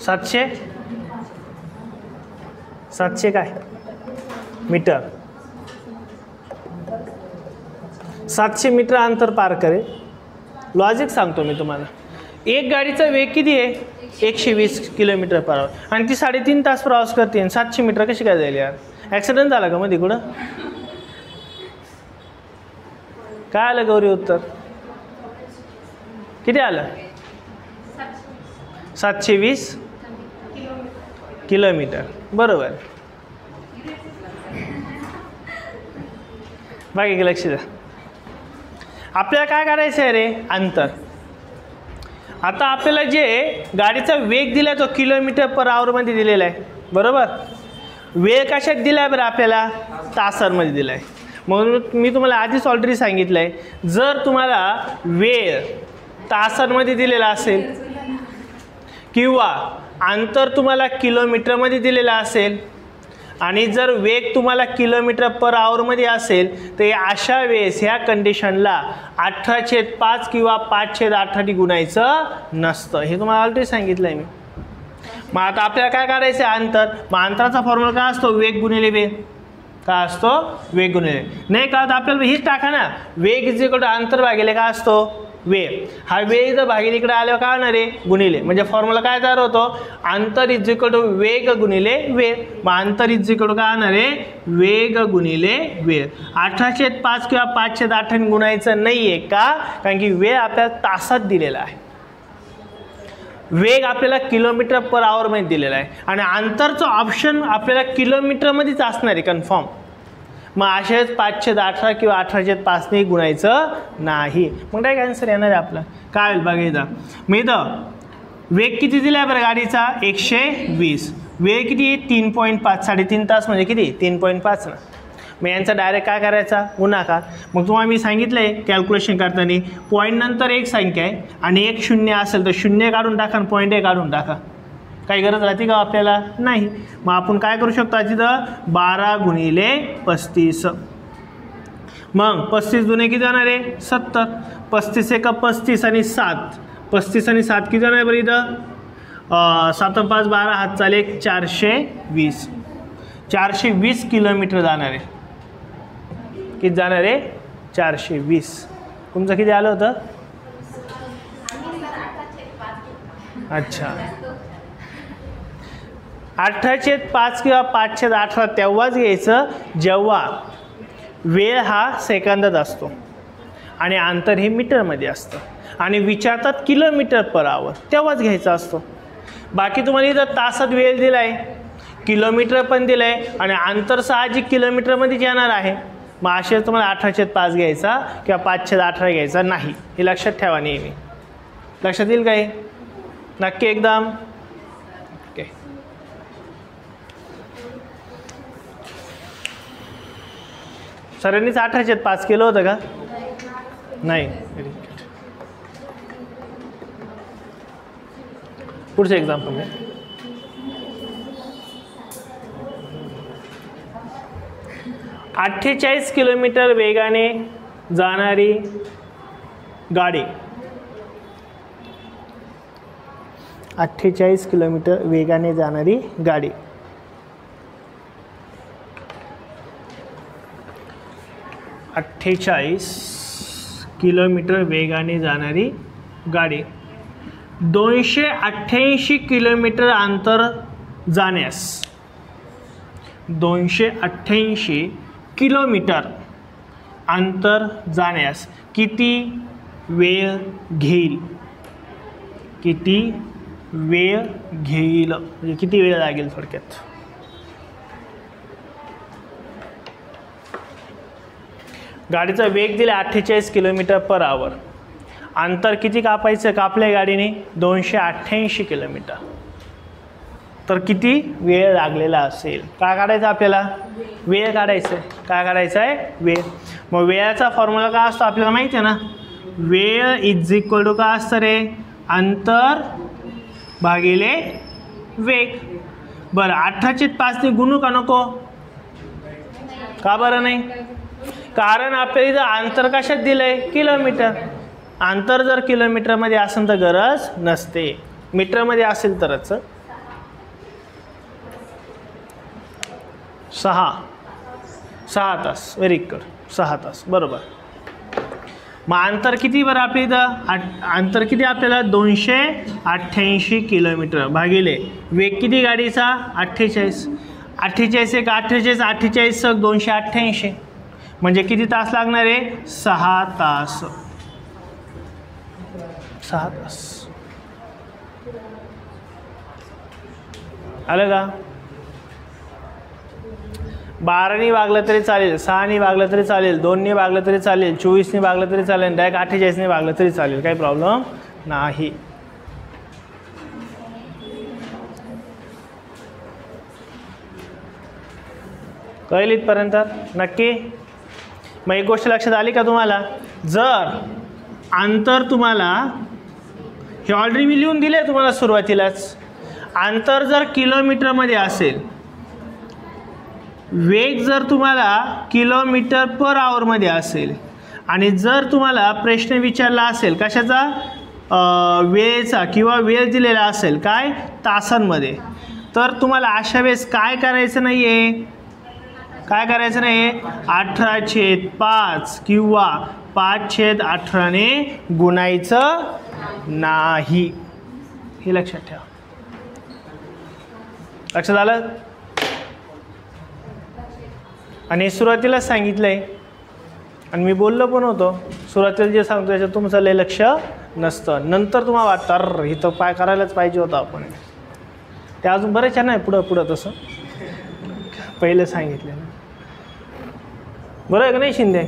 700 काय मीटर, 700 मीटर अंतर पार करेल. लॉजिक सांगतो मी तुम्हाला. एक गाडीचा वेग किती आहे 120 किलोमीटर पर आवर आणि ती 3.5 तास प्रवास करते आणि 700 मीटर कशी काय जाईल यार. ॲक्सिडेंट झाला का मध्ये कुठं? काय आलं गौरी उत्तर? किती आलं? 720 किलोमीटर. बरोबर. बाकी लक्ष द्या. आपल्याला काय करायचं आहे रे? अंतर. आता आपल्याला जे गाडीचा वेग दिला आहे तो किलोमीटर पर आवरमध्ये दिलेला आहे. बरोबर. वेळ कशात दिला आहे बरं आपल्याला? तासांमध्ये दिला आहे. म्हणून मी तुम्हाला आधीच ऑलरेडी सांगितलं आहे, जर तुम्हाला वेळ तासांमध्ये दिलेला असेल किंवा अंतर तुम्हाला किलोमीटरमध्ये दिलेला असेल आणि जर वेग तुम्हाला किलोमीटर पर आवरमध्ये असेल तर अशा वेळेस ह्या कंडिशनला 18/5 किंवा 5/8 गुणायचं नसतं. हे तुम्हाला ऑलरेडी सांगितलं आहे मी. मग आता आपल्याला काय करायचं आहे? अंतर. मग अंतराचा फॉर्म्युला काय असतो? वेग गुणिले वेळ. काय असतो? वेग गुणिले. नाही का तर आपल्याला हीच टाका ना, वेग इज इक्वल टू अंतर भागिले काय असतो? वेळ. हा वेळ इथं भागिले इकडे आल्यावर काय होणार आहे? गुणिले. म्हणजे फॉर्म्युला काय तयार होतो? अंतर इज इक्वल टू वेग गुणिले वेळ. मग अंतर इज इक्वल टू काय होणार आहे? वेग गुणिले वेळ. 18/5 किंवा 5/8 गुणायचं नाही आहे का? कारण की वेळ आपल्याला तासात दिलेला आहे, वेग आपल्याला किलोमीटर पर आवरमध्ये दिलेला आहे आणि अंतरचं ऑप्शन आपल्याला किलोमीटरमध्येच असणार आहे कन्फर्म. मग असेच 5/8 किंवा 18/5 गुणायचं नाही. मग काय आन्सर येणार आहे आपला? काय होईल बघा इथं. मग इथं वेग किती दिला आहे बरं गाडीचा? 120. वेळ किती? 3.5. 3.5 तास म्हणजे किती? 3.5 ना. मग यांचा डायरेक्ट काय करायचा? गुणाकार. मग तुम्हाला मी सांगितलं आहे कॅल्क्युलेशन करताना पॉईंट नंतर एक संख्या आहे आणि एक शून्य असेल तर शून्य काढून टाका आणि पॉईंट काढून टाका. काही गरज राहते का आपल्याला? नाही. मग आपण काय करू शकतो? तिथं 12 गुणिले 35. मग 35 दुने किती जाणार आहे? 70. 35 एक 35 आणि 7. 35 आणि 7 किती जाणार आहे बरं इथं? 7 5 12 हात चाले 420. 420 किलोमीटर जाणार आहे. किती जाणार आहे? 420. तुमचं किती आलं होतं? अच्छा 18/5 किंवा 5/8 तेव्हाच घ्यायचं जेव्हा वेळ हा सेकंदात असतो आणि अंतर हे मीटरमध्ये असतं आणि विचारतात किलोमीटर पर आवर, तेव्हाच घ्यायचा असतो. बाकी तुम्हाला इथं तासात वेळ दिला आहे, किलोमीटर पण दिलं आहे आणि अंतर साहजिक किलोमीटरमध्येच येणार आहे. मग असे तुम्हाला 18/5 घ्यायचा किंवा 5/8 घ्यायचा नाही. हे लक्षात ठेवा नेहमी. लक्षात येईल काय? नक्की एकदम. ओके. सरांनीच 18/5 केलं होतं का? नाही. पुढचं एक्झाम्पल आहे. 48 किलोमीटर वेगाने जाणारी गाडी. 48 किलोमीटर वेगाने जाणारी गाडी. किलोमीटर वेगाने जाणारी गाडी 288 किलोमीटर अंतर जाण्यास 288 किलोमीटर अंतर जाण्यास किती वेळ घेईल? किती वेळ घेईल म्हणजे किती वेळ लागेल थोडक्यात. गाडीचा वेग दिला 48 किलोमीटर पर आवर. अंतर किती कापायचं? कापलं गाडीने 288 किलोमीटर. तर किती वेळ लागलेला असेल? काय काढायचं आपल्याला? वेळ काढायचं. काय काढायचं आहे? वेळ. मग वेळाचा फॉर्म्युला काय असतो आपल्याला माहिती आहे ना? वेळ इज इक्वल टू काय असतं रे? अंतर भागिले वेग. बरं 18/5 गुणू का नको? का बरं नाही? कारण आपल्याला इथं अंतर कशात दिलंय? किलोमीटर. अंतर जर किलोमीटरमध्ये असेल तर गरज नसते, मीटरमध्ये असेल तरच. 6 तास. Very good. 6 तास बरोबर. मग अंतर किती बरं आपल्या इथं? अंतर किती आपल्याला? 288 किलोमीटर भागिले वेग किती गाडीचा? 48. 48 एक 48, 48 288, म्हणजे किती तास लागणार आहे? 6 तास. 6 तास. आलं का? 12 वागलं तरी चालेल, 6 वागलं तरी चालेल, 2 वागलं तरी चालेल, 24 वागलं तरी चालेल, डायरेक्ट 48 वागलं तरी चालेल, काही प्रॉब्लेम नाही. कळेल इथपर्यंत? नक्की. मग एक गोष्ट लक्षात आली का तुम्हाला? जर अंतर तुम्हाला हे ऑलरेडी मी लिहून दिले तुम्हाला सुरुवातीलाच, अंतर जर किलोमीटरमध्ये असेल, वेग जर तुम्हाला किलोमीटर पर आवरमध्ये असेल, आणि जर तुम्हाला प्रश्न विचारला असेल कशाचा? वेळेचा, किंवा वेळ दिलेला असेल काय? तासांमध्ये, तर तुम्हाला अशा वेळेस काय करायचं नाही आहे? काय करायचं नाही? 18/5 किंवा 5/18 गुणायचं नाही. हे लक्षात ठेवा. लक्षात आलं? आणि सुरुवातीला सांगितलंय, आणि मी बोललो पण होतो, सुरुवातीला जे सांगतो त्याच्यात तुमचं लय लक्ष नसतं, नंतर तुम्हाला वाटतं अरे हे तर काय करायलाच पाहिजे होतं आपण. ते अजून बरेच नाही पुढं पुढं तसं पहिले सांगितलं. बरं आहे का नाही शिंदे?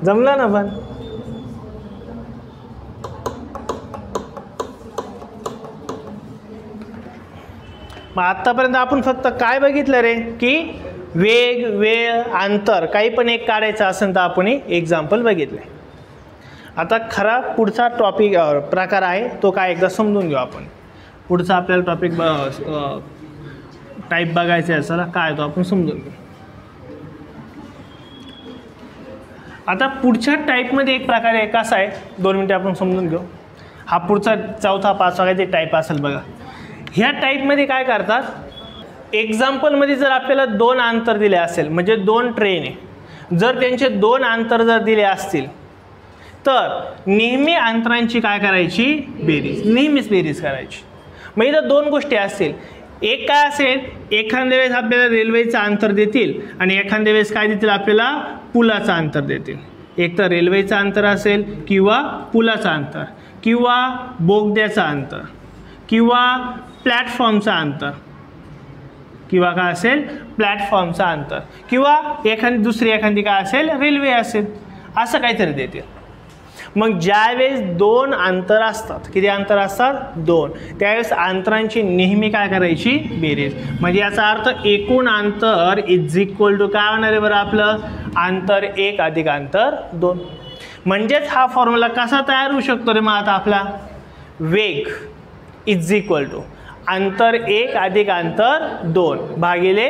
जमलं ना? पण मग आत्तापर्यंत आपण फक्त काय बघितलं रे? की वेग, वेळ, अंतर काही पण एक काढायचं असेल तर आपण एक्झाम्पल बघितले. आता खरा पुढचा टॉपिक प्रकार आहे तो काय एकदा समजून घेऊ आपण. पुढचा आपल्याला टॉपिक टाईप बघायचा आहे, चला काय तो आपण समजून घेऊ. आता पुढच्या टाईपमध्ये एक प्रकार आहे, कसा आहे 2 मिनिटं आपण समजून घेऊ. हा पुढचा 4था 5वा काही ते टाईप असेल बघा. ह्या टाईपमध्ये काय करतात? एक्झाम्पलमध्ये जर आपल्याला 2 अंतर दिले असेल, म्हणजे 2 ट्रेन आहे, जर त्यांचे 2 अंतर जर दिले असतील तर नेहमी अंतरांची काय करायची? बेरीज. नेहमीच बेरीज करायची. मग इथं 2 गोष्टी असतील. एक काय असेल? एखाद्या वेळेस आपल्याला रेल्वेचं अंतर देतील आणि एखाद्या वेळेस काय देतील? आपल्याला पुलाचं अंतर देतील. एक तर रेल्वेचं अंतर असेल, किंवा पुलाचं अंतर, किंवा बोगद्याचं अंतर, किंवा प्लॅटफॉर्मचं अंतर, किंवा काय असेल? प्लॅटफॉर्मचं अंतर, किंवा दुसरी एखादी काय असेल? रेल्वे असेल, असं काहीतरी देतील. मग ज्यावेळेस 2 अंतर असतात, किती अंतर असतात? 2, त्यावेळेस अंतरांची नेहमी काय करायची? बेरीज. म्हणजे याचा अर्थ एकूण अंतर इज इक्वल टू काय होणार आहे बरं आपलं? अंतर 1 अधिक अंतर 2. म्हणजेच हा फॉर्म्युला कसा तयार होऊ शकतो रे मग आता आपला? वेग इज इक्वल टू अंतर 1 अधिक अंतर 2 भागिले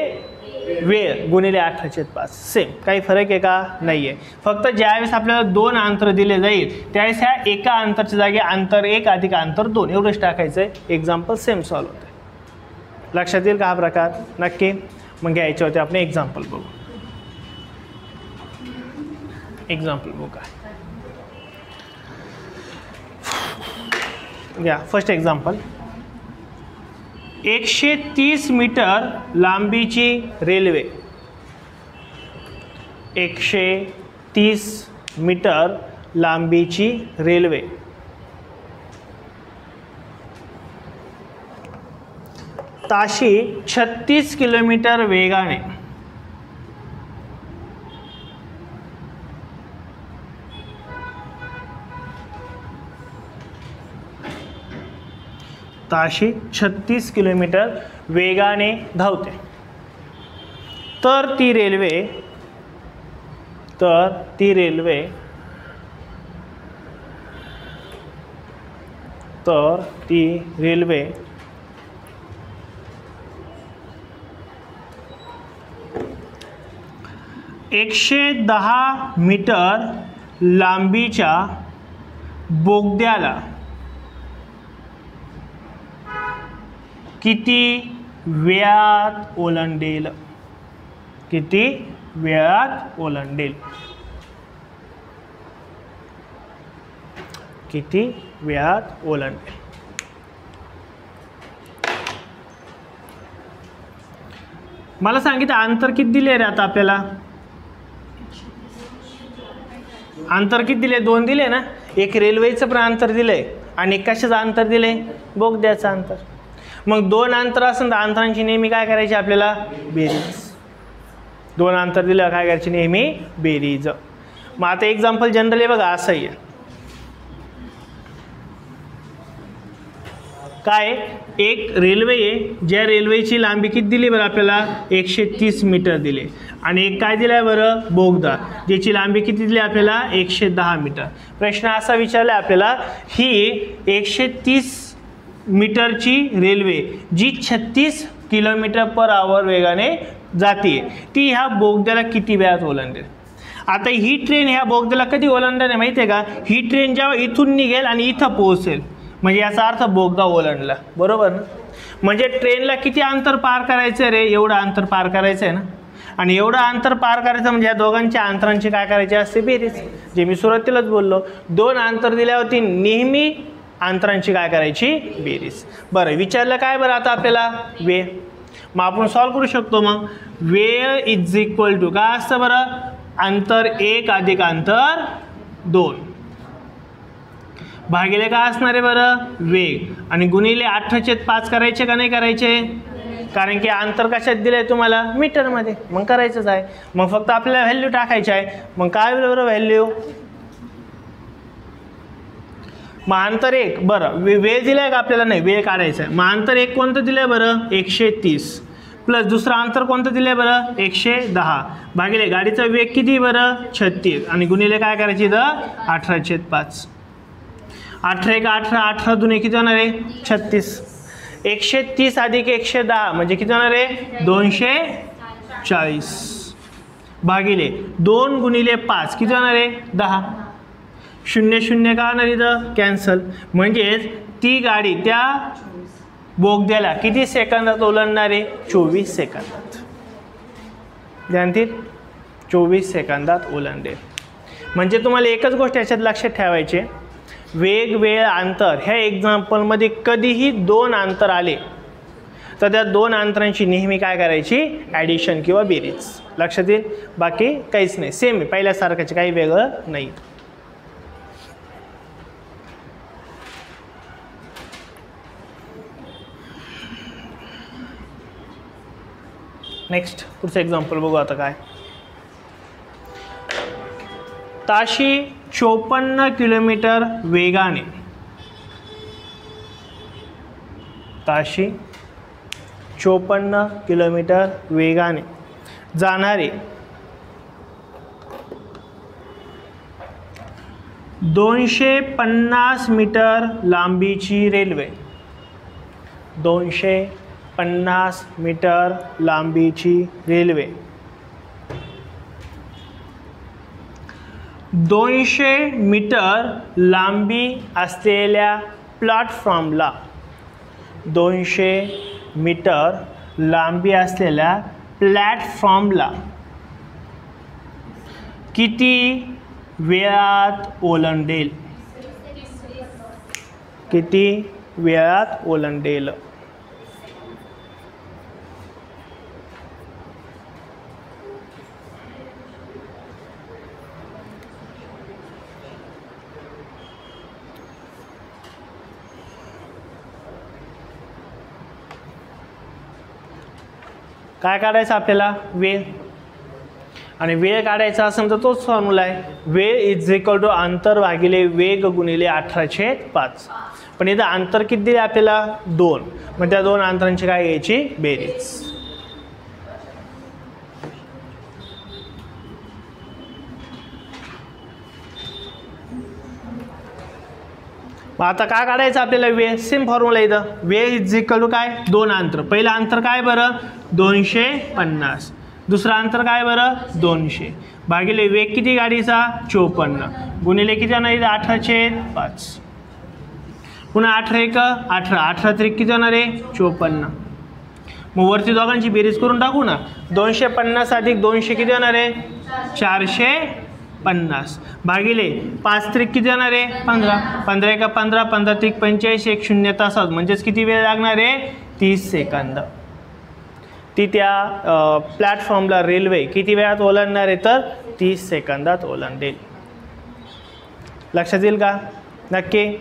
वेळ गुणिले 18/5. सेम. काही फरक आहे का? नाही आहे. फक्त ज्यावेळेस आपल्याला 2 अंतर दिले जाईल त्यावेळेस ह्या एका अंतरच्या जागी अंतर 1 अधिक अंतर 2 एवढंच टाकायचं आहे. एक्झाम्पल सेम सॉल्व्ह होते. लक्षात येईल का हा प्रकार? नक्की. मग घ्यायच्यावरती आपण एक्झाम्पल बघू. एक्झाम्पल बघू काय घ्या. First example. 130 मीटर लांबीची रेल्वे, 130 मीटर लांबीची रेल्वे ताशी 36 किलोमीटर वेगाने ताशी 36 किलोमीटर वेगाने धावते. तर ती रेल्वे तर ती रेल्वे $110 मीटर लांबीच्या बोगद्याला किती वेळात ओलांडेल? किती वेळात ओलांडेल? किती वेळात ओलांडेल? मला सांगितलं अंतर किती दिले रे आता आपल्याला? अंतर किती दिले? 2 दिले ना. एक रेल्वेचं पण अंतर दिलंय आणि एक कशाचं अंतर दिले? बोगद्याचं अंतर. मग 2 अंतर असेल तर अंतरांची नेहमी काय करायची आपल्याला? बेरीज. 2 अंतर दिलं काय करायची? नेहमी बेरीज. मग आता एक्झाम्पल जनरल आहे बघा, असं आहे काय? एक रेल्वे आहे, ज्या रेल्वेची लांबी किती दिली बरं आपल्याला? 130 मीटर दिले. आणि एक काय दिलाय बरं? बोगदा, ज्याची लांबी किती दिली आपल्याला? 110 मीटर. प्रश्न असा विचारला आपल्याला, ही 130 मीटरची रेल्वे जी 36 किलोमीटर/आवर वेगाने जाते, ती ह्या बोगद्याला किती वेळात ओलांडेल? आता ही ट्रेन ह्या बोगद्याला कधी ओलांडणार आहे माहिती आहे का? ही ट्रेन जेव्हा इथून निघेल आणि इथं पोहोचेल, म्हणजे याचा अर्थ बोगदा ओलांडला, बरोबर ना? म्हणजे ट्रेनला किती अंतर पार करायचं आहे रे? एवढं अंतर पार करायचं आहे ना. आणि एवढं अंतर पार करायचं म्हणजे या दोघांच्या अंतरांची काय करायची असते? बेरीज. जे मी सुरुवातीलाच बोललो, 2 अंतर दिल्यावरती नेहमी अंतरांची काय करायची? बेरीज. बरं, विचारलं काय बरं आता आपल्याला? वेळ. मग आपण सॉल्व करू शकतो. मग वेळ इज इक्वल टू काय असतं बरं? अंतर 1 अधिक अंतर 2 भागिले काय असणार आहे बरं? वेग. आणि गुणिले 18/5 करायचे का नाही करायचे? कारण की अंतर कशात दिलंय तुम्हाला? मीटरमध्ये. मग करायचंच आहे. मग फक्त आपल्याला व्हॅल्यू टाकायची आहे. मग काय बरोबर व्हॅल्यू? मग अंतर 1 बरं, वेळ दिलाय का आपल्याला? नाही, वेळ काढायचा आहे. मग अंतर 1 कोणतं दिलंय बरं? 130 प्लस दुसरं अंतर कोणतं दिलंय बरं? 110 भागिले गाडीचा वेग किती बरं? 36 आणि गुणिले काय करायची? 18/5. 18 × 18 18 दुने किती होणार आहे? 36. 130 अधिक 110 म्हणजे किती होणार आहे? 240 भागिले 2 गुणिले 5 किती होणार आहे? 10. 0 0 का होणार इथं? कॅन्सल. म्हणजेच ती गाडी त्या बोगद्याला किती सेकंदात ओलांडणार आहे? 24 सेकंदात. जाणतील? 24 सेकंदात ओलांडेल. म्हणजे तुम्हाला एकच गोष्ट याच्यात लक्षात ठेवायची, वेग, वेळ, अंतर ह्या एक्झाम्पलमध्ये कधीही 2 अंतर आले तर त्या 2 अंतरांची नेहमी काय करायची? ॲडिशन किंवा बेरीज. लक्षात येईल? बाकी काहीच नाही, सेम आहे पहिल्यासारखंच, काही वेगळं नाही. नेक्स्ट पुढचं एक्झाम्पल बघू आता काय. ताशी 54 किलोमीटर वेगाने, ताशी 54 किलोमीटर वेगाने जाणारे 250 मीटर लांबीची रेल्वे, 250 मीटर लांबीची रेल्वे 200 मीटर लांबी असलेल्या प्लॅटफॉर्मला, 200 मीटर लांबी असलेल्या प्लॅटफॉर्मला किती वेळात ओलांडेल? किती वेळात ओलांडेल? काय काढायचं आपल्याला? वेळ. आणि वेळ काढायचा असेल तर तोच फॉर्म्युला आहे, वेळ इज इक्वल टू अंतर भागिले वेग गुणिले 18/5. पण इथं अंतर किती दिले आपल्याला? 2. मग त्या 2 अंतरांची काय घ्यायची? बेरीज. मग आता काय काढायचं आपल्याला वेळ, सेम फॉर्म्युला इथं, वेळ इज इक्वल टू काय, दोन अंतर. पहिलं अंतर काय बरं 250, दुसरं अंतर काय बरं 200 भागिले वेग किती गाडीचा 54 गुणिले किती होणार इथं 18/5. पुन्हा 18 1 18, 18 त्रिक किती होणार आहे 54. मग वरती दोघांची बेरीज करून टाकू ना. 250 अधिक 200 किती होणार आहे 450 भागिले 5 त्रिक किती होणार आहे 15, 15 1 15, 15 त्रिक 45, 1 0 तासात म्हणजेच किती वेळ लागणार आहे 30 सेकंद. ती त्या प्लॅटफॉर्मला रेल्वे किती वेळात ओलांडणार आहे तर 30 सेकंदात ओलांडेल. लक्षात येईल का नक्की.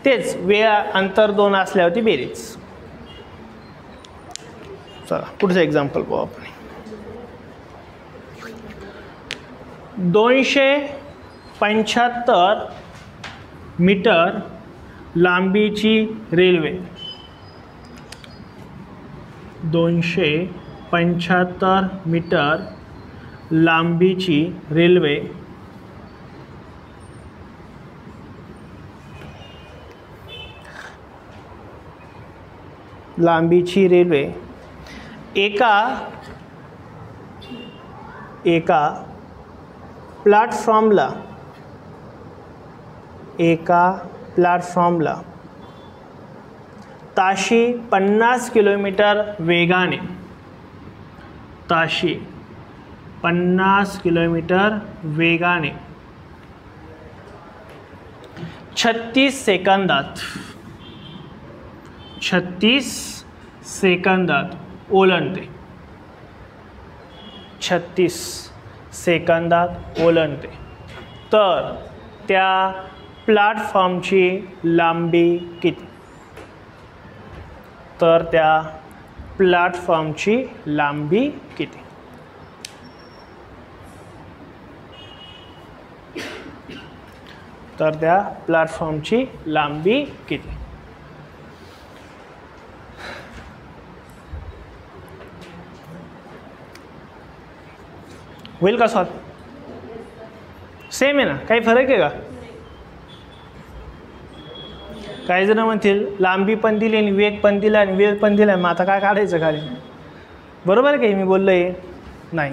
तेच वेळ अंतर 2 असल्यावरती बेरीज. चला पुढचं एक्झाम्पल पाहू आपण. 275 मीटर लांबीची रेल्वे, 275 मीटर लांबीची रेल्वे एका प्लॅटफॉर्मला ताशी 50 किलोमीटर वेगाने 36 सेकंदात ओलांडते. 36 सेकंदात ओलांडते. तर त्या प्लॅटफॉर्मची लांबी किती. तर त्या प्लॅटफॉर्मची लांबी किती. तर त्या प्लॅटफॉर्मची लांबी किती. होईल का सॉल्व. सेम आहे ना, काही फरक आहे का. काही जण म्हणतील लांबी पण दिली आणि वेग पण दिला आणि वेळ पण दिला, मग आता काय काढायचं खाली. बरोबर आहे काही मी बोललो आहे नाही.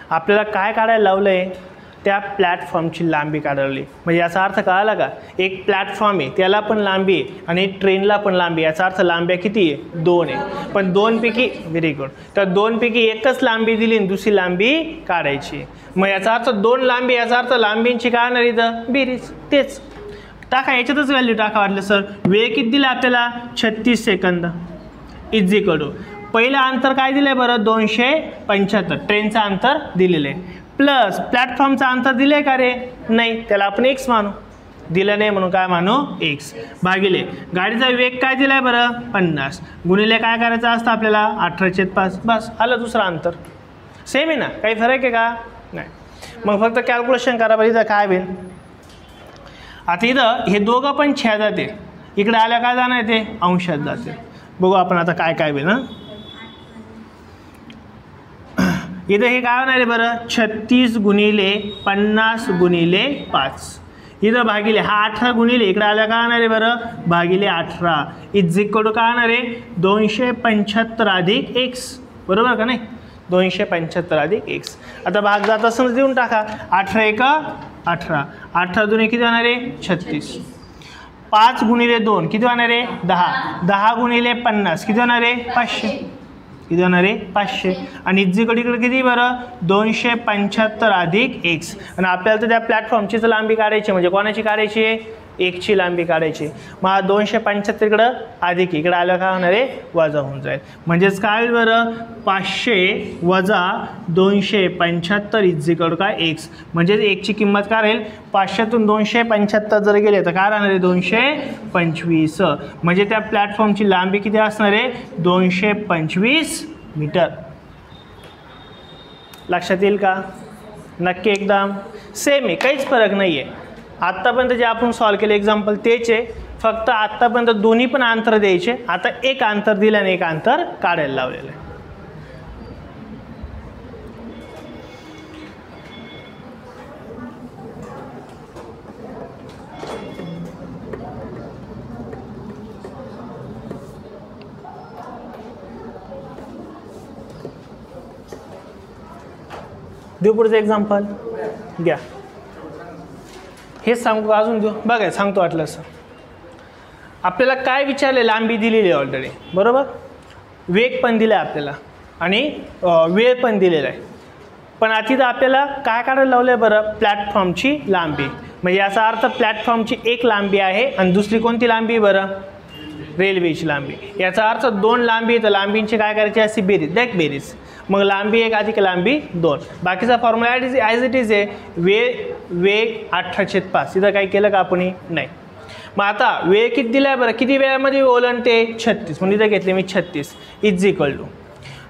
आपल्याला काय काढायला लावलं आहे त्या प्लॅटफॉर्मची लांबी काढवली. म्हणजे याचा अर्थ कळाला का. एक प्लॅटफॉर्म आहे त्याला पण लांबी आहे आणि ट्रेनला पण लांबी. याचा अर्थ लांब्या किती आहे 2 आहे. पण 2 पैकी व्हेरी गुड. तर 2 पैकी एकच लांबी दिली आणि दुसरी लांबी काढायची. मग याचा अर्थ 2 लांबी, याचा अर्थ लांबींची काढणार इथं बेरीज. तेच टाका, याच्यातच व्हॅल्यू टाका. वाटलं सर वेळ किती दिला आपल्याला 36 सेकंद इज इक्वल टू पहिलं अंतर काय दिलं आहे बरं 275 ट्रेनचं अंतर दिलेलं आहे प्लस प्लॅटफॉर्मचं अंतर दिलं आहे का रे नाही, त्याला आपण x मानू. दिलं नाही म्हणून काय मानू x भागिले गाडीचा वेग काय दिला आहे बरं 50 गुणिले काय करायचं असतं आपल्याला 18/5. बस आलं दुसरं अंतर. सेम आहे ना, काही फरक आहे का नाही. मग फक्त कॅल्क्युलेशन करा बरं इथं काय होईल. आता इथं हे दोघं पण छेदात आहे, इकडे आल्या काय जाणार ते अंशात जाते. बघू आपण आता काय काय होईल ना. इथं हे काय होणार आहे बरं 36 गुणिले 50 गुणिले 5 इथं भागिले हा 18 गुणिले इकडे आल्या काय होणार आहे बरं भागिले 18 इज इक्वल टू काय होणार आहे 275 अधिक x. बरोबर का नाही 275 अधिक x. आता भाग जात असं देऊन टाका. 18 1 18, 18 2 किती होणार आहे 36. 5 गुणिले 2 किती होणार आहे 10, 10 गुणिले 50 किती होणार आहे 500. किती होणार आहे 500 आणि इकडे किती बरं 275 अधिक x. आणि आपल्याला तर त्या प्लॅटफॉर्मचीच लांबी काढायची म्हणजे कोणाची काढायची आहे 1 ची लांबी काढायची. मग 275 इकडं अधिक इकडं आलं काय होणार आहे वजा होऊन जाईल. म्हणजेच काय होईल बरं 500 वजा 275 इज इक्वल टू काय x. म्हणजेच 1 ची किंमत काय राहील 500तून 275 जर गेले तर काय राहणार आहे 225. म्हणजे त्या प्लॅटफॉर्मची लांबी किती असणार आहे 225 मीटर. लक्षात येईल का नक्की एकदम सेम आहे, काहीच फरक नाही आहे. आत्तापर्यंत जे आपण सॉल्व केले एक्झाम्पल तेच आहे, फक्त आत्तापर्यंत दोन्ही पण अंतर द्यायचे. आता एक अंतर दिलं आणि एक अंतर काढायला लावलेलं आहे. देऊ पुढचं एक्झाम्पल घ्या. हेच सांगू अजून देऊ बघा सांगतो वाटलं असं. आपल्याला काय विचारले, लांबी दिलेली आहे ऑलरेडी बरोबर, वेग पण दिला आहे आपल्याला आणि वेळ पण दिलेला आहे. पण आता आपल्याला काय काढायला लावलं आहे बरं, प्लॅटफॉर्मची लांबी. म्हणजे याचा अर्थ प्लॅटफॉर्मची एक लांबी आहे आणि दुसरी कोणती लांबी बरं, रेल्वेची लांबी. याचा अर्थ दोन लांबी, तर लांबींची काय करायची असते बेरीज, देख बेरीज. मग लांबी एक अधिक लांबी 2. बाकीचा फॉर्म्युला ॲज इट इज आहे, वेग 18/5. इथं काही केलं का आपण, नाही. मग आता वेळ किती दिला आहे बरं, किती वेळामध्ये ओलांडते 36, म्हणून इथं घेतले मी 36 इज इक्वल टू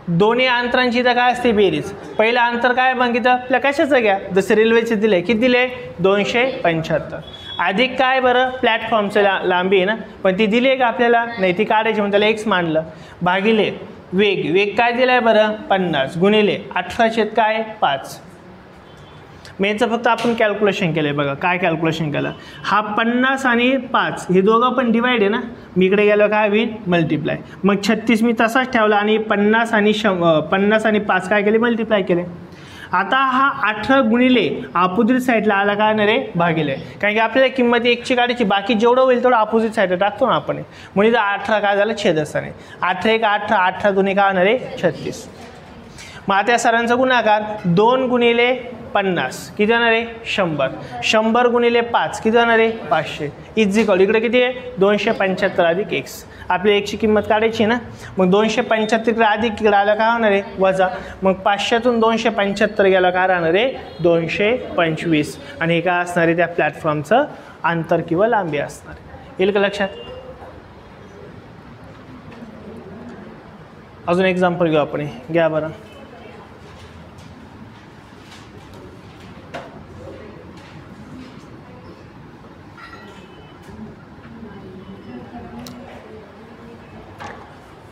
दोन्ही अंतरांची इथं काय असते बेरीज. पहिलं अंतर काय मग इथं आपल्या कशाचं घ्या, जसं रेल्वेचे दिले, किती दिले 275 अधिक काय बरं, प्लॅटफॉर्मचं लांबी आहे ना, पण ती दिली आहे का आपल्याला, नाही, ती काढायची म्हणून त्याला x मांडलं, भागिले वेग काय दिलं आहे बरं 50 गुणिले 18/5. मेनचं फक्त आपण कॅल्क्युलेशन केलं आहे बघा. काय कॅल्क्युलेशन केलं, हा 50 आणि 5 हे दोघं पण डिवाइड आहे ना, मी इकडे गेलो काय होईल मल्टिप्लाय. मग 36 मी तसाच ठेवला आणि 50 आणि 5 काय केले मल्टिप्लाय केले. आता हा 18 गुणिले अपोजिट साईडला आला काय ना रे भागिले, कारण की आपल्याला किंमत 1ची काढायची, बाकी जेवढं होईल तेवढं अपोजिट साईडला टाकतो ना आपण. म्हणजे 18 काय झालं छेदस्थाने, 18 1 18, 18 2 काय होणार आहे 36. मग आता या सरांचा गुणाकार 2 गुणिले 50 किती होणार आहे 100, 100 गुणिले 5 किती होणार आहे 500 इज इक्वल इकडे किती आहे 275 अधिक x. आपल्या एकची किंमत काढायची ना, मग 275 इकडे अधिक इकडे आलं काय होणार आहे वजा. मग 500तून 275 गेलं काय राहणार आहे 225 आणि हे काय असणार आहे त्या प्लॅटफॉर्मचं अंतर किंवा लांबी असणार आहे. येईल का लक्षात. अजून एक्झाम्पल घेऊ आपण, घ्या बरं.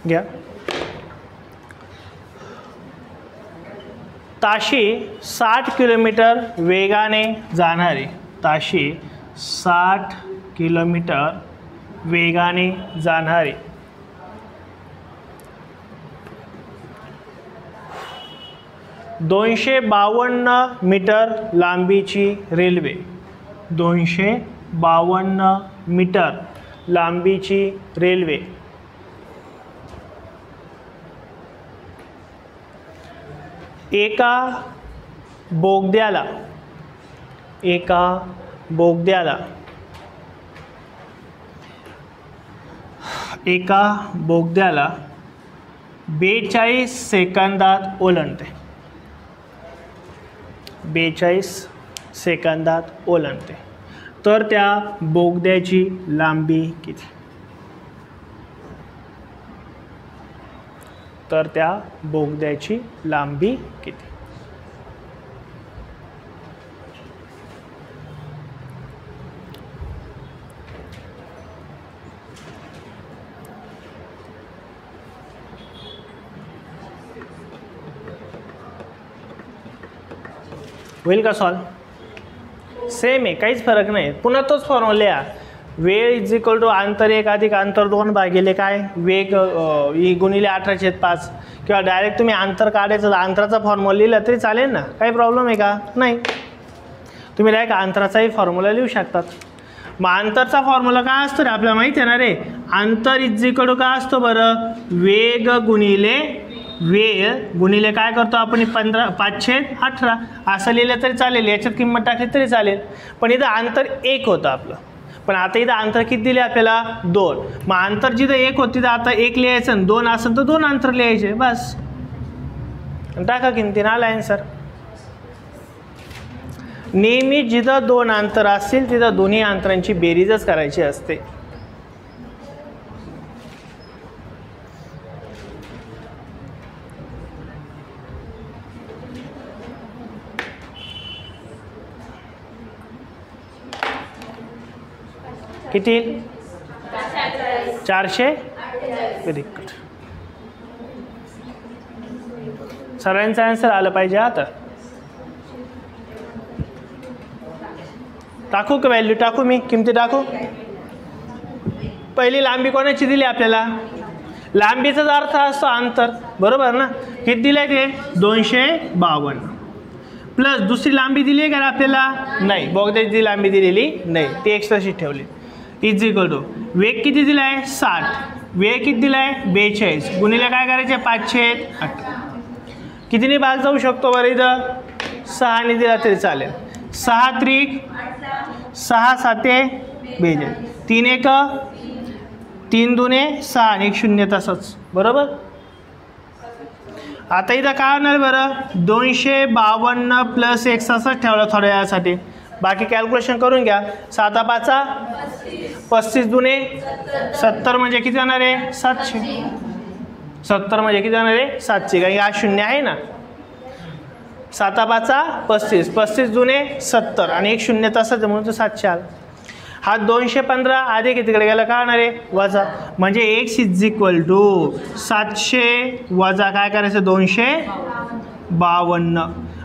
घ्या. ताशी 60 किलोमीटर वेगाने जाणारी, ताशी 60 किलोमीटर वेगाने जाणारी 252 मीटर लांबीची रेल्वे, 252 मीटर लांबीची रेल्वे एका बोगद्याला 42 सेकंदात ओलांडते, 42 सेकंदात ओलांडते. तर त्या बोगद्याची लांबी किती, तर त्या बोगद्याची लांबी किती. होईल का सॉल्व. सेम आहे, काहीच फरक नाही. पुन्हा तोच फॉर्म्युला, वेळ इज इक्वल टू अंतर 1 अधिक अंतर 2 भागिले काय वेग गुणिले 18/5. किंवा डायरेक्ट तुम्ही अंतर काढायचं, अंतराचा फॉर्म्युला लिहिला तरी चालेल ना, काही प्रॉब्लेम आहे का नाही. तुम्ही डायरेक्ट अंतराचाही फॉर्म्युला लिहू शकतात. मग अंतरचा फॉर्म्युला काय असतो रे आपल्याला माहिती आहे ना रे, अंतर इज इक्वल टू काय असतो बरं, वेग गुणिले वेळ गुणिले काय करतो आपण 5/18 असं लिहिलं तरी चालेल, याच्यात किंमत टाकली तरी चालेल. पण इथं अंतर 1 होतं आपलं, पण आता इथं अंतर किती दिले आपल्याला 2. मग अंतर जिथं 1 होतं तिथं आता 1 लिहायचं आणि 2 असेल तर 2 अंतर लिहायचे बस. टाका किमतीनं आला आन्सर. नेहमी जिथं 2 अंतर असतील तिथं दोन्ही अंतरांची बेरीजच करायची असते. किती 400. Very good. सगळ्यांचा आन्सर आलं पाहिजे. आता टाकू का व्हॅल्यू, टाकू मी किमती टाकू. पहिली लांबी कोणाची दिली आपल्याला, लांबीचाच अर्थ असतो अंतर बरोबर ना. किती दिले ते 252. प्लस दुसरी लांबी दिली आहे का आपल्याला? नाही, बोगद्याची लांबी दिलेली नाही, ती एक्स तशी ठेवली. इज इक्वल टू वेग किती दिला आहे? 60. वेळ किती दिला आहे? 42. गुणिले काय करायचे? 508. कितीने भाग जाऊ शकतो बरं इथं? 6ने दिला तरी चालेल. 6 त्रिक 6 साते 42. 3 एक 3 दुने 6 आणि 1 शून्य तसंच. बरोबर. आता इथं काय होणार बरं? 252 प्लस एक्स असंच ठेवलं थोड्या वेळासाठी. बाकी कॅल्क्युलेशन करून घ्या. 7 5 35 दुने 70 म्हणजे किती जाणार आहे? 700. 70 म्हणजे किती जाणार आहे? 700. कारण हा शून्य आहे ना. 7 5 35 35 दुने 70 आणि 1 शून्य तसंच म्हणून तो 700 आला. हा 215 आधी कितीकडे गेला? काय होणार आहे? वजा. म्हणजे एक्स इज इक्वल टू 700 वजा काय करायचं? 252.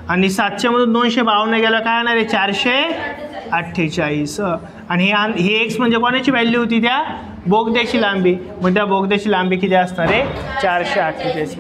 आणि 700 मधून 252 गेलं काय होणार आहे? 448. आणि हे एक्स म्हणजे कोणाची व्हॅल्यू होती? त्या बोगद्याची लांबी. मग त्या बोगद्याची लांबी किती असणार आहे? 448.